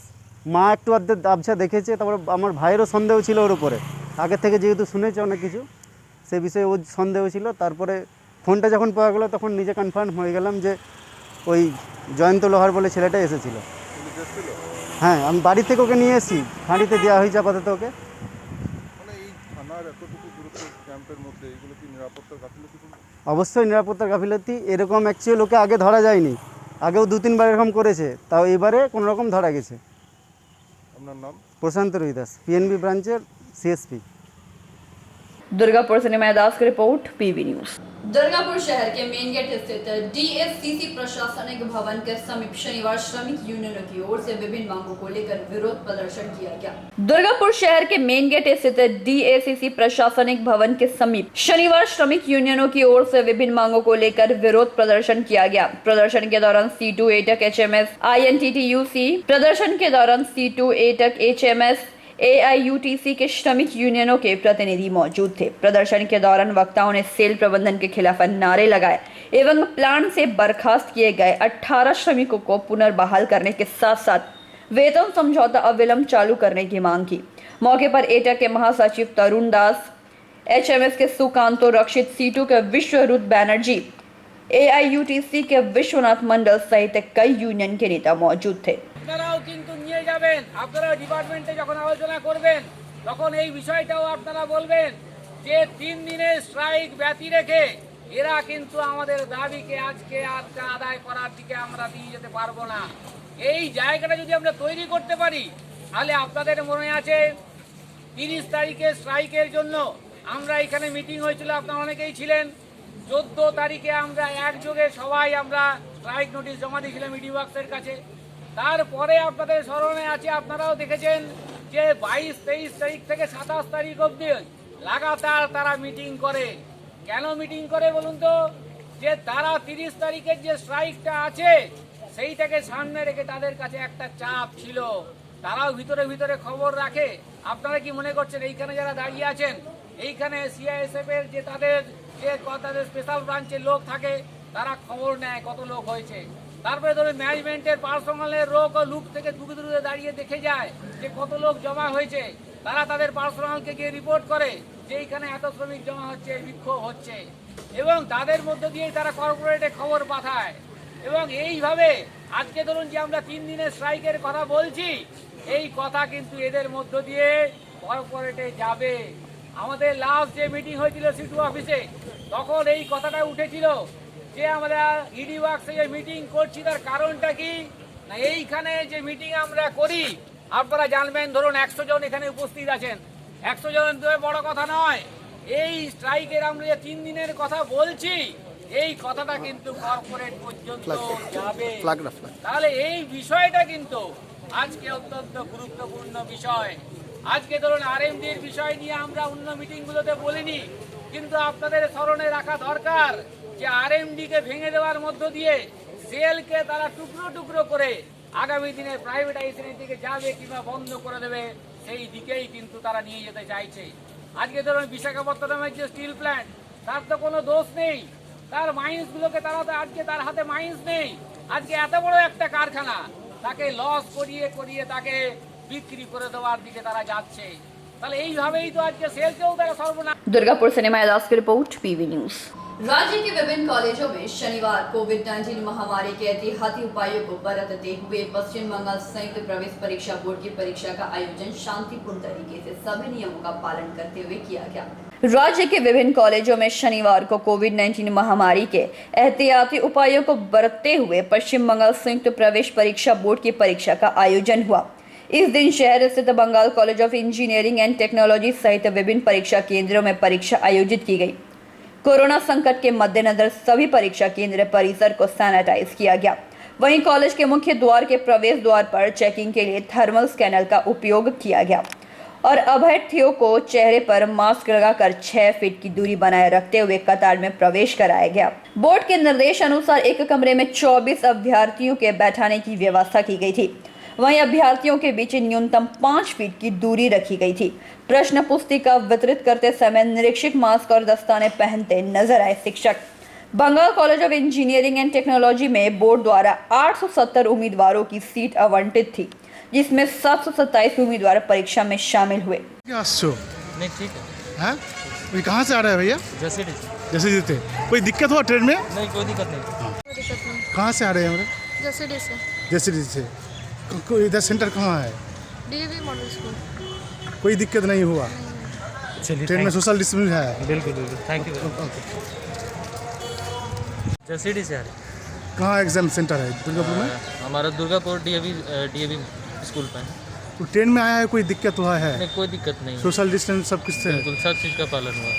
মা একটু আধে আবছা দেখেছে। তারপরে আমার ভাইয়েরও সন্দেহ ছিল ওর উপরে, আগে থেকে যেহেতু শুনেছে অনেক কিছু, সে বিষয়ে ওর সন্দেহ ছিল। তারপরে ফোনটা যখন পাওয়া গেলো তখন নিজে কনফার্ম হয়ে গেলাম যে ওই জয়ন্ত লোহার বলে ছেলেটা এসেছিলো। হ্যাঁ, আমি বাড়ি থেকে ওকে নিয়ে এসেছি, ফাঁড়িতে দেওয়া হয়েছে আপাতত ওকে। অবশ্যই নিরাপত্তার গাফিলতি, এরকম অ্যাকচুয়ালি ওকে আগে ধরা যায়নি, আগেও 2-3 বার এরকম করেছে, তাও এবারে কোনো রকম ধরা গেছে। আপনার নাম? প্রশান্ত রুইদাস, পিএনবি ব্রাঞ্চের সিএসপি। दुर्गापुर से निमाय दास की रिपोर्ट, पीवी न्यूज। दुर्गापुर शहर के मेन गेट स्थित डीएससीसी प्रशासनिक भवन के समीप शनिवार श्रमिक यूनियनों की ओर से विभिन्न मांगों को लेकर विरोध प्रदर्शन किया गया। दुर्गापुर शहर के मेन गेट स्थित डीएससीसी प्रशासनिक भवन के समीप शनिवार श्रमिक यूनियनों की ओर से विभिन्न मांगों को लेकर विरोध प्रदर्शन किया गया। प्रदर्शन के दौरान C2 एटक HMS INTTUC, प्रदर्शन के दौरान C2 एटक HMS AIUTC के श्रमिक यूनियनों के प्रतिनिधि मौजूद थे। प्रदर्शन के दौरान वक्ताओं ने सेल प्रबंधन के खिलाफ नारे लगाए एवं प्लांट से बर्खास्त किए गए 18 श्रमिकों को पुनर्बहाल करने के साथ साथ वेतन समझौता अविलंब चालू करने की मांग की। मौके पर एटक के महासचिव तरुण दास, HMS के सुकांतो रक्षित, C2 के विश्वरूप बैनर्जी, AIUTC के विश्वनाथ मंडल सहित कई यूनियन के नेता मौजूद थे। আপনারাও কিন্তু নিয়ে যাবেন, আপনারা ডিপার্টমেন্টে যখন আলোচনা করবেন তখন এই বিষয়টাও আপনারা বলবেন যে 3 দিনের স্ট্রাইক ব্যতি রেখে এরা কিন্তু আমাদের দাবিকে আজকে আর আদায় করার দিকে আমরা দিয়ে যেতে পারবো না। এই জায়গাটা যদি আমরা তৈরি করতে পারি তাহলে আপনাদের মনে আছে 30 তারিখে স্ট্রাইকের জন্য আমরা এখানে মিটিং হয়েছিল, আপনারা অনেকেই ছিলেন। 14 তারিখে আমরা একযোগে সবাই আমরা স্ট্রাইক নোটিশ জমা দিয়েছিলাম ইডি ওয়ার্কসের কাছে। তারপরে আপনাদের স্মরণে আছে, আপনারাও দেখেছেন যে 22-23 তারিখ থেকে 27 তারিখ অবধি লাগাতার তারা মিটিং করে। কেন মিটিং করে বলুন তো? যে তারা 30 তারিখের যে স্ট্রাইকটা আছে সেইটাকে সামনে রেখে তাদের কাছে একটা চাপ ছিল, তারাও ভিতরে ভিতরে খবর রাখে। আপনারা কি মনে করছেন এইখানে যারা দাঁড়িয়ে আছেন, এইখানে সিআইএসএফ এর যে তাদের স্পেশাল ব্রাঞ্চের লোক থাকে, তারা খবর নেয় কত লোক হয়েছে। তারপরে ধরুন ম্যানেজমেন্টের পার্সোনালের লোক থেকে দূরে দূরে দাঁড়িয়ে দেখে যায় যে কত লোক জমা হয়েছে। তারা তাদের পার্সোনালকে গিয়ে রিপোর্ট করে যে এইখানে এত শ্রমিক জমা হচ্ছে, বিক্ষোভ হচ্ছে, এবং তাদের মধ্য দিয়েই তারা কর্পোরেটে খবর পাঠায়। এবং এইভাবে আজকে ধরুন যে আমরা 3 দিনের স্ট্রাইকের কথা বলছি, এই কথা কিন্তু এদের মধ্য দিয়ে কর্পোরেটে যাবে। আমাদের লাস্ট যে মিটিং হয়েছিল C2 অফিসে, তখন এই কথাটা উঠেছিল যে আমরা ইডি ওয়ার্কসে যে মিটিং করছি তার কারণটা কি না, এইখানে যে মিটিং আমরা করি আপনারা জানবেন, ধরুন 100 জন এখানে উপস্থিত আছেন, 100 জন তো বড় কথা নয়। এই স্ট্রাইকের আমরা যে 3 দিনের কথা বলছি, এই কথাটা কিন্তু কর্পোরেট পর্যন্ত যাবে। তাহলে এই বিষয়টা কিন্তু আজকে অত্যন্ত গুরুত্বপূর্ণ বিষয়। আজকে ধরুন RMDর বিষয় নিয়ে আমরা অন্য মিটিংগুলোতে বলিনি, কিন্তু আপনাদের স্মরণে রাখা দরকার যে RMDকে ভেঙে দেওয়ার মধ্য দিয়ে সেলকে তারা টুকরো টুকরো করে আগামী দিনে প্রাইভেটাইজেশনের দিকে যাবে কিংবা বন্ধ করে দেবে, সেই দিকেই কিন্তু তারা নিয়ে যেতে চাইছে। আজকে ধরুন বিশাখাপত্তনমের যে স্টিল প্ল্যান্ট, তার তো কোনো দোষ নেই, তার মাইন্সগুলোকে তারা তো আজকে তার হাতে মাইন্স নেই। আজকে এত বড় একটা কারখানা, তাকে লস করিয়ে করিয়ে তাকে বিক্রি করে দেওয়ার দিকে তারা যাচ্ছে। তাহলে এইভাবেই তো আজকে সেলকেও তারা সর্বনাশ। दुर्गापुर से निमाया दास की रिपोर्ट, PV न्यूज। राज्य के विभिन्न कॉलेजों में शनिवार कोविड-19 महामारी के एहतियाती उपायों को बरतते हुए पश्चिम बंगाल संयुक्त प्रवेश परीक्षा बोर्ड की परीक्षा का आयोजन शांतिपूर्ण तरीके से सभी नियमों का पालन करते हुए किया गया। राज्य के विभिन्न कॉलेजों में शनिवार को कोविड-19 महामारी के एहतियाती उपायों को बरतते हुए पश्चिम बंगाल संयुक्त प्रवेश परीक्षा बोर्ड की परीक्षा का आयोजन हुआ। इस दिन शहर स्थित Bengal college of engineering and technology सहित विभिन्न परीक्षा केंद्रों में परीक्षा आयोजित की गई। कोरोना संकट के मद्देनजर सभी परीक्षा केंद्र परिसर को सैनिटाइज किया गया। वहीं कॉलेज के मुख्य द्वार के प्रवेश द्वार पर चेकिंग के लिए थर्मल स्कैनर का उपयोग किया गया और अभ्यर्थियों को चेहरे पर मास्क लगाकर 6 फीट की दूरी बनाए रखते हुए कतार में प्रवेश कराया गया। बोर्ड के निर्देश अनुसार एक कमरे में 24 अभ्यर्थियों के बैठाने की व्यवस्था की गई थी। वहीं अभ्यर्थियों के बीच न्यूनतम 5 फीट की दूरी रखी गई थी। प्रश्न पुस्तिका वितरित करते समय निरीक्षक मास्क और दस्ताने पहनते नजर आए शिक्षक। Bengal college of engineering and technology में बोर्ड द्वारा 870 उम्मीदवारों की सीट आवंटित थी, जिसमें 727 उम्मीदवार परीक्षा में शामिल हुए। नहीं ठीक है। हैं? कहाँ से आ रहे हैं भैया? जैसे थे कोई दिक्कत हुआ ट्रेन में? नहीं कोई दिक्कत नहीं। कहाँ से आ रहे हैं हमारे? जैसे से इधर सेंटर कहाँ है? DAV model school. कोई दिक्कत नहीं हुआ? ट्रेन में सोशल डिस्टेंस है? बिल्कुल बिल्कुल, थैंक यू। जैसे से आ रहे। कहाँ एग्जाम सेंटर है? दुर्गापुर में? हमारा दुर्गापुर DAV स्कूल पे है। तो ट्रेन में आया है, कोई दिक्कत हुआ है? नहीं कोई दिक्कत नहीं। सोशल डिस्टेंस सब कुछ से? बिल्कुल सब चीज़ का पालन हुआ।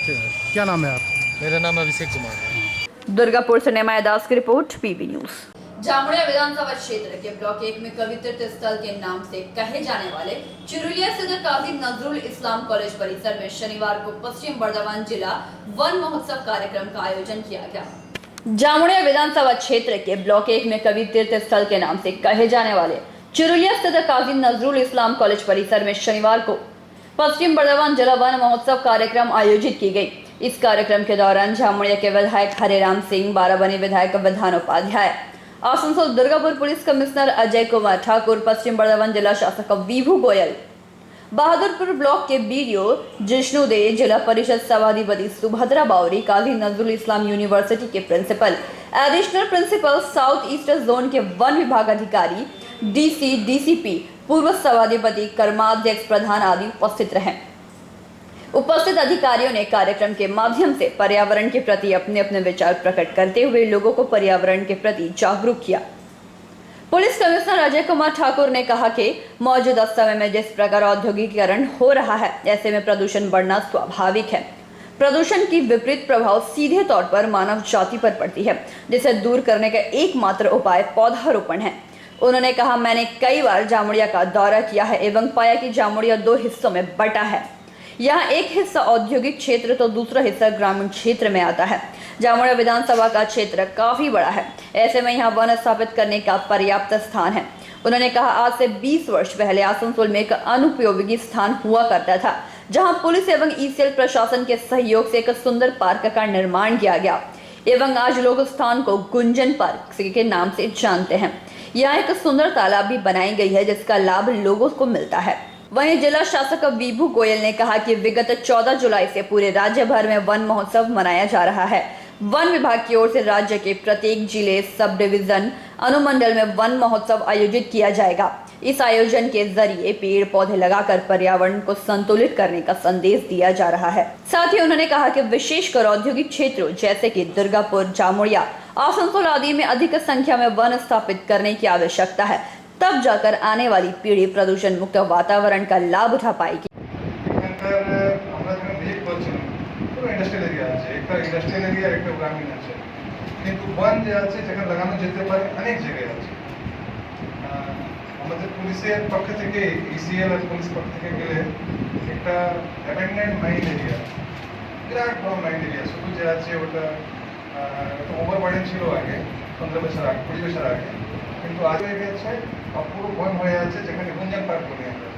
क्या नाम है आप? मेरा नाम अभिषेक कुमार है। दुर्गापुर से निमाया दास की रिपोर्ट, PV न्यूज। जामुड़िया विधानसभा क्षेत्र के ब्लॉक 1 में कवि तीर्थ स्थल के नाम से कहे जाने वाले चिरुलिया स्थित काजी नजरुल इस्लाम कॉलेज परिसर में शनिवार को पश्चिम बर्धमान जिला वन महोत्सव कार्यक्रम का आयोजन किया गया। जामुड़िया विधानसभा क्षेत्र के ब्लॉक 1 में कवि तीर्थ स्थल के नाम से कहे जाने वाले चिरुलिया स्थित काजी नजरुल इस्लाम कॉलेज परिसर में शनिवार को पश्चिम बर्धमान जिला वन महोत्सव कार्यक्रम आयोजित की गई। इस कार्यक्रम के दौरान जामुड़िया के विधायक हरेराम सिंह, बाराबनी विधायक विधानोपाध्याय, आसनसोल दुर्गापुर पुलिस कमिश्नर अजय कुमार ठाकुर, पश्चिम बर्धमान जिला शासक विभू गोयल, बहादुरपुर ब्लॉक के बीडीओ जिष्णु दे, जिला परिषद सभाधिपति सुभद्रा बावरी, काजी नजरुल इस्लाम यूनिवर्सिटी के principal, additional principal south east zone के वन विभाग अधिकारी, डीसी, डीसीपी, पूर्व सभाधिपति, कर्माध्यक्ष, प्रधान आदि उपस्थित रहे। उपस्थित अधिकारियों ने कार्यक्रम के माध्यम से पर्यावरण के प्रति अपने अपने विचार प्रकट करते हुए लोगों को पर्यावरण के प्रति जागरूक किया। पुलिस कमिश्नर अजय कुमार ठाकुर ने कहा कि मौजूदा समय में जिस प्रकार औद्योगिकीकरण हो रहा है, ऐसे में प्रदूषण बढ़ना स्वाभाविक है। प्रदूषण की विपरीत प्रभाव सीधे तौर पर मानव जाति पर पड़ती है, जिसे दूर करने का एकमात्र उपाय पौधारोपण है। उन्होंने कहा, मैंने कई बार जामुड़िया का दौरा किया है एवं पाया कि जामुड़िया 2 हिस्सों में बटा है। यहाँ एक हिस्सा औद्योगिक क्षेत्र तो दूसरा हिस्सा ग्रामीण क्षेत्र में आता है। जामुड़िया विधानसभा का क्षेत्र काफी बड़ा है, ऐसे में यहाँ वन स्थापित करने का पर्याप्त स्थान है। उन्होंने कहा, आज से 20 वर्ष पहले आसनसोल में एक अनुपयोगी स्थान हुआ करता था, जहाँ पुलिस एवं ईसीएल प्रशासन के सहयोग से एक सुंदर पार्क का निर्माण किया गया एवं आज लोग स्थान को गुंजन पार्क के नाम से जानते हैं। यहाँ एक सुंदर तालाब भी बनाई गई है, जिसका लाभ लोगों को मिलता है। वहीं जिला शासक विभू गोयल ने कहा कि विगत 14 जुलाई से पूरे राज्य भर में वन महोत्सव मनाया जा रहा है। वन विभाग की ओर से राज्य के प्रत्येक जिले, सब डिवीजन, अनुमंडल में वन महोत्सव आयोजित किया जाएगा। इस आयोजन के जरिए पेड़ पौधे लगाकर पर्यावरण को संतुलित करने का संदेश दिया जा रहा है। साथ ही उन्होंने कहा कि विशेषकर औद्योगिक क्षेत्रों जैसे कि दुर्गापुर, जामुड़िया, आसनसोल आदि में अधिक संख्या में वन स्थापित करने की आवश्यकता है, तब जाकर आने वाली पीढ़ी प्रदूषण मुक्त वातावरण का लाभ उठा पाएगी। ইন্ডাস্ট্রিয়াল এরিয়া আছে, একটা ইন্ডাস্ট্রিয়াল এরিয়া, একটা গ্রামীণ আছে, কিন্তু বন যে আছে যেখানে লাগানো যেতে পারে অনেক জায়গায় আছে। আমাদের পুলিশের পক্ষ থেকে, ইসিএল আর পুলিশ পক্ষ থেকে গেলে একটা অ্যাবেন্ডেন্ড মাইন এরিয়া, বিরাট বড় মাইন এরিয়া, শুধু যে আছে ওটা ওভারবার্ডেন ছিল আগে 15 বছর আগে, 20 বছর আগে, কিন্তু আজ হয়ে গেছে পুরো বন হয়ে আছে, যেখানে গুঞ্জন পার্ক বলি আমরা।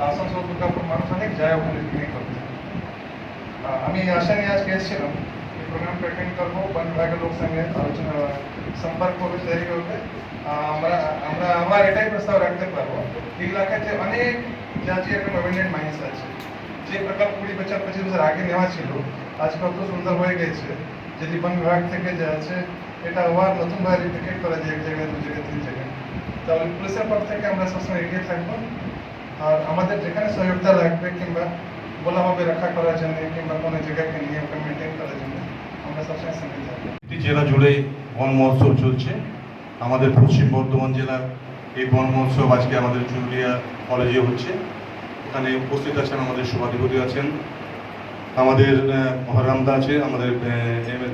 আসানসোল, দুর্গাপুর মানুষ অনেক যায় ওখানে পিকনিক করতে। আমি আশা নিয়ে আজকে এসেছিলাম এই প্রোগ্রামটা অ্যাটেন্ড করবো, वन विभागের লোক সঙ্গে আলোচনা, সম্পর্ক হবে, তৈরি হবে। আমরা আবার এটাই প্রস্তাব রাখতে পারবো, এই এলাকাতে অনেক জাতীয় এরকম অ্যাবেন্ডেন্ড মাইন্স আছে, যে প্রকল্প 20-25 বছর আগে নেওয়া ছিল আজ কত সুন্দর হয়ে গেছে। যদি वन विभाग থেকে যে আছে এটা আবার নতুনভাবে রিপ্লিকেট করা যায়, এক জায়গায়, 2 জায়গায়, 3 জায়গায়, তাহলে পুলিশের পক্ষ থেকে আমরা সবসময় এগিয়ে থাকবো। আর আমাদের যেখানে সহযোগিতা লাগবে কিংবা বলা হবে রক্ষা করার জন্য কিংবা কোনো জায়গাকে নিয়মকে মেনটেন করার জন্য, আমরা সবসময় সঙ্গে থাকবো। জেলা জুড়ে বন মহোৎসব চলছে। আমাদের পশ্চিম বর্ধমান জেলার এই বন মহোৎসব আজকে আমাদের চুরুলিয়া কলেজে হচ্ছে। এখানে উপস্থিত আছেন আমাদের সভাধিপতি আছেন, আমাদের মহারামদা আছে, আমাদের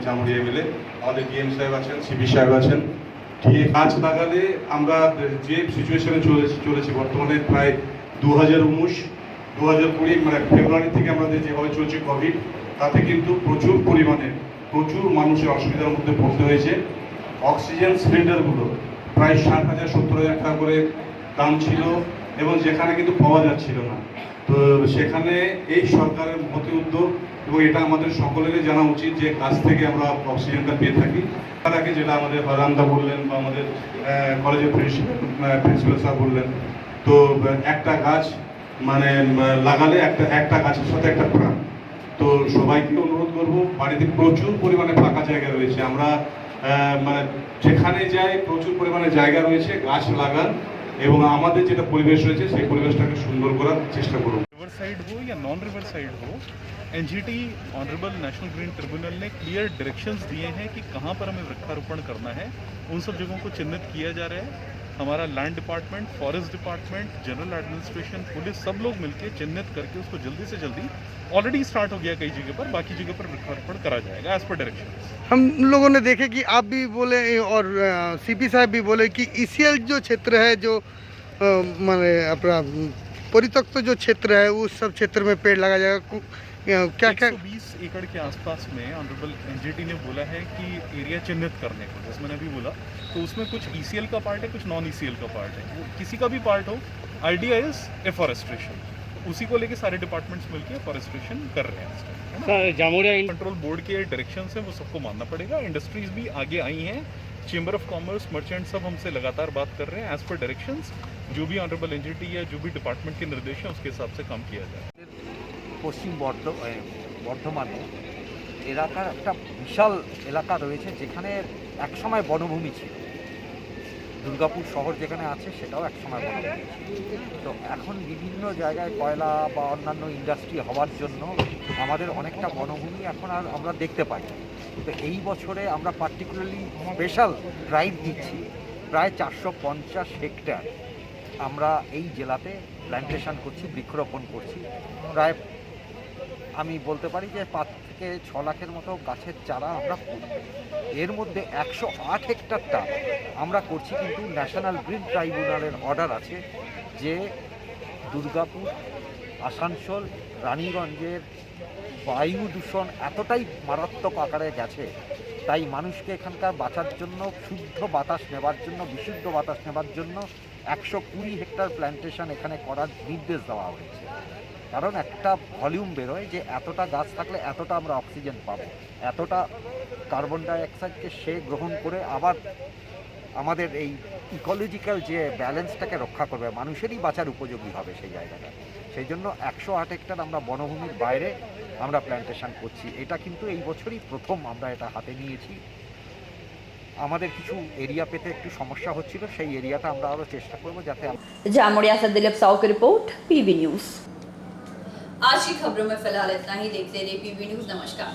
জামুড়িয়া এমএলএ, আমাদের ডিএম সাহেব আছেন, সিপি সাহেব আছেন। ঠিক গাছ লাগালে আমরা যে সিচুয়েশনে চলেছি বর্তমানে, প্রায় 2019-2020 মানে ফেব্রুয়ারি থেকে আমাদের যেভাবে চলছে কোভিড, তাতে কিন্তু প্রচুর মানুষের অসুবিধার মধ্যে পড়তে হয়েছে। অক্সিজেন সিলিন্ডারগুলো প্রায় 60,000-70,000 টাকা করে দাম ছিল এবং যেখানে কিন্তু পাওয়া যাচ্ছিল না। তো সেখানে এই সরকারের মহতি উদ্যোগ, এবং এটা আমাদের সকলেরই জানা উচিত যে গাছ থেকে আমরা অক্সিজেনটা পেয়ে থাকি। তার আগে যেটা আমাদের বারান্দা বললেন বা আমাদের কলেজের প্রিন্সিপাল স্যার বললেন, তো একটা গাছ মানে লাগালে একটা গাছের সাথে একটা প্রাণ। তো সবাইকে অনুরোধ করব, বাড়িতে প্রচুর পরিমাণে ফাঁকা জায়গা রয়েছে, আমরা মানে যেখানে যাই প্রচুর পরিমাণে জায়গা রয়েছে, গাছ লাগান এবং আমাদের যেটা পরিবেশ রয়েছে সেই পরিবেশটাকে সুন্দর করার চেষ্টা করুন। रिवर साइड हो या नॉन रिवर साइड हो, NGT honourable national green tribunal ने क्लियर डायरेक्शंस दिए हैं कि कहां पर हमें वृक्षारोपण करना है। उन सब जगहों को चिन्हित किया जा रहा है। हमारा land department, forest department, general administration, police, सब लोग मिलकर चिन्हित करके उसको जल्दी से जल्दी, ऑलरेडी स्टार्ट हो गया कई जगह पर, बाकी जगह पर वृक्षारोपण करा जाएगा एज पर डायरेक्शन। हम लोगों ने देखे कि आप भी बोले और सीपी साहब भी बोले कि ईसीएल जो क्षेत्र है, जो माने अपना परित्यक्त जो क्षेत्र है, उस सब क्षेत्र में पेड़ लगाया जाएगा। क्या 120 एकड़ के आसपास में ऑनरेबल एनजीटी ने बोला है कि एरिया चिन्हित करने को, जैसे मैंने अभी बोला, तो उसमें कुछ ईसीएल का पार्ट है, कुछ नॉन ईसीएल का पार्ट है। वो किसी का भी पार्ट हो, आइडिया इज एफॉरेस्ट्रेशन, उसी को लेके सारे डिपार्टमेंट्स मिलकर फॉरेस्ट्रेशन कर रहे हैं। जामुड़िया कंट्रोल बोर्ड के डायरेक्शन से वो सबको मानना पड़ेगा। इंडस्ट्रीज भी आगे आई हैं, चेंबर ऑफ कॉमर्स, मर्चेंट सब हमसे लगातार बात कर रहे हैं। एज पर डायरेक्शंस जो भी ऑनरेबल एनजीटी या जो भी डिपार्टमेंट के निर्देश हैं उसके हिसाब से काम किया जाए। পশ্চিম বর্ধমানে এলাকার একটা বিশাল এলাকা রয়েছে যেখানে একসময় বনভূমি ছিল। দুর্গাপুর শহর যেখানে আছে সেটাও একসময় বনভূমি ছিল। তো এখন বিভিন্ন জায়গায় কয়লা বা অন্যান্য ইন্ডাস্ট্রি হওয়ার জন্য আমাদের অনেকটা বনভূমি এখন আর আমরা দেখতে পাই। তো এই বছরে আমরা পার্টিকুলারলি স্পেশাল ড্রাইভ দিচ্ছি। প্রায় 450 হেক্টর আমরা এই জেলাতে প্ল্যান্টেশন করছি, বৃক্ষরোপণ করছি। প্রায় আমি বলতে পারি যে 5 থেকে 6 লাখের মতো গাছের চারা আমরা করব। এর মধ্যে 108 হেক্টরটা আমরা করছি কিন্তু ন্যাশনাল গ্রিন ট্রাইব্যুনালের অর্ডার আছে যে দুর্গাপুর, আসানসোল, রানীগঞ্জের বায়ু দূষণ এতটাই মারাত্মক আকারে গেছে, তাই মানুষকে এখানকার বাঁচার জন্য, শুদ্ধ বাতাস নেবার জন্য, বিশুদ্ধ বাতাস নেবার জন্য 120 হেক্টর প্ল্যান্টেশন এখানে করার নির্দেশ দেওয়া হয়েছে। কারণ একটা ভলিউম বেরোয় যে এতটা গাছ থাকলে এতটা আমরা অক্সিজেন পাবো, এতটা কার্বন ডাইঅক্সাইডকে সে গ্রহণ করে আবার আমাদের এই ইকোলজিক্যাল যে ব্যালেন্সটাকে রক্ষা করবে, মানুষেরই বাঁচার উপযোগী হবে সেই জায়গাটা। সেই জন্য 108 হেক্টর আমরা বনভূমির বাইরে আমরা প্ল্যান্টেশন করছি। এটা কিন্তু এই বছরই প্রথম আমরা এটা হাতে নিয়েছি। আমাদের কিছু এরিয়া পেতে একটু সমস্যা হচ্ছিল, সেই এরিয়াটা আমরা আরও চেষ্টা করবো যাতে। जामोड़िया से दिलीप साहू की रिपोर्ट, PB न्यूज़। आज की खबरों में फिलहाल इतना ही। देखते रहिए PB न्यूज़। नमस्कार।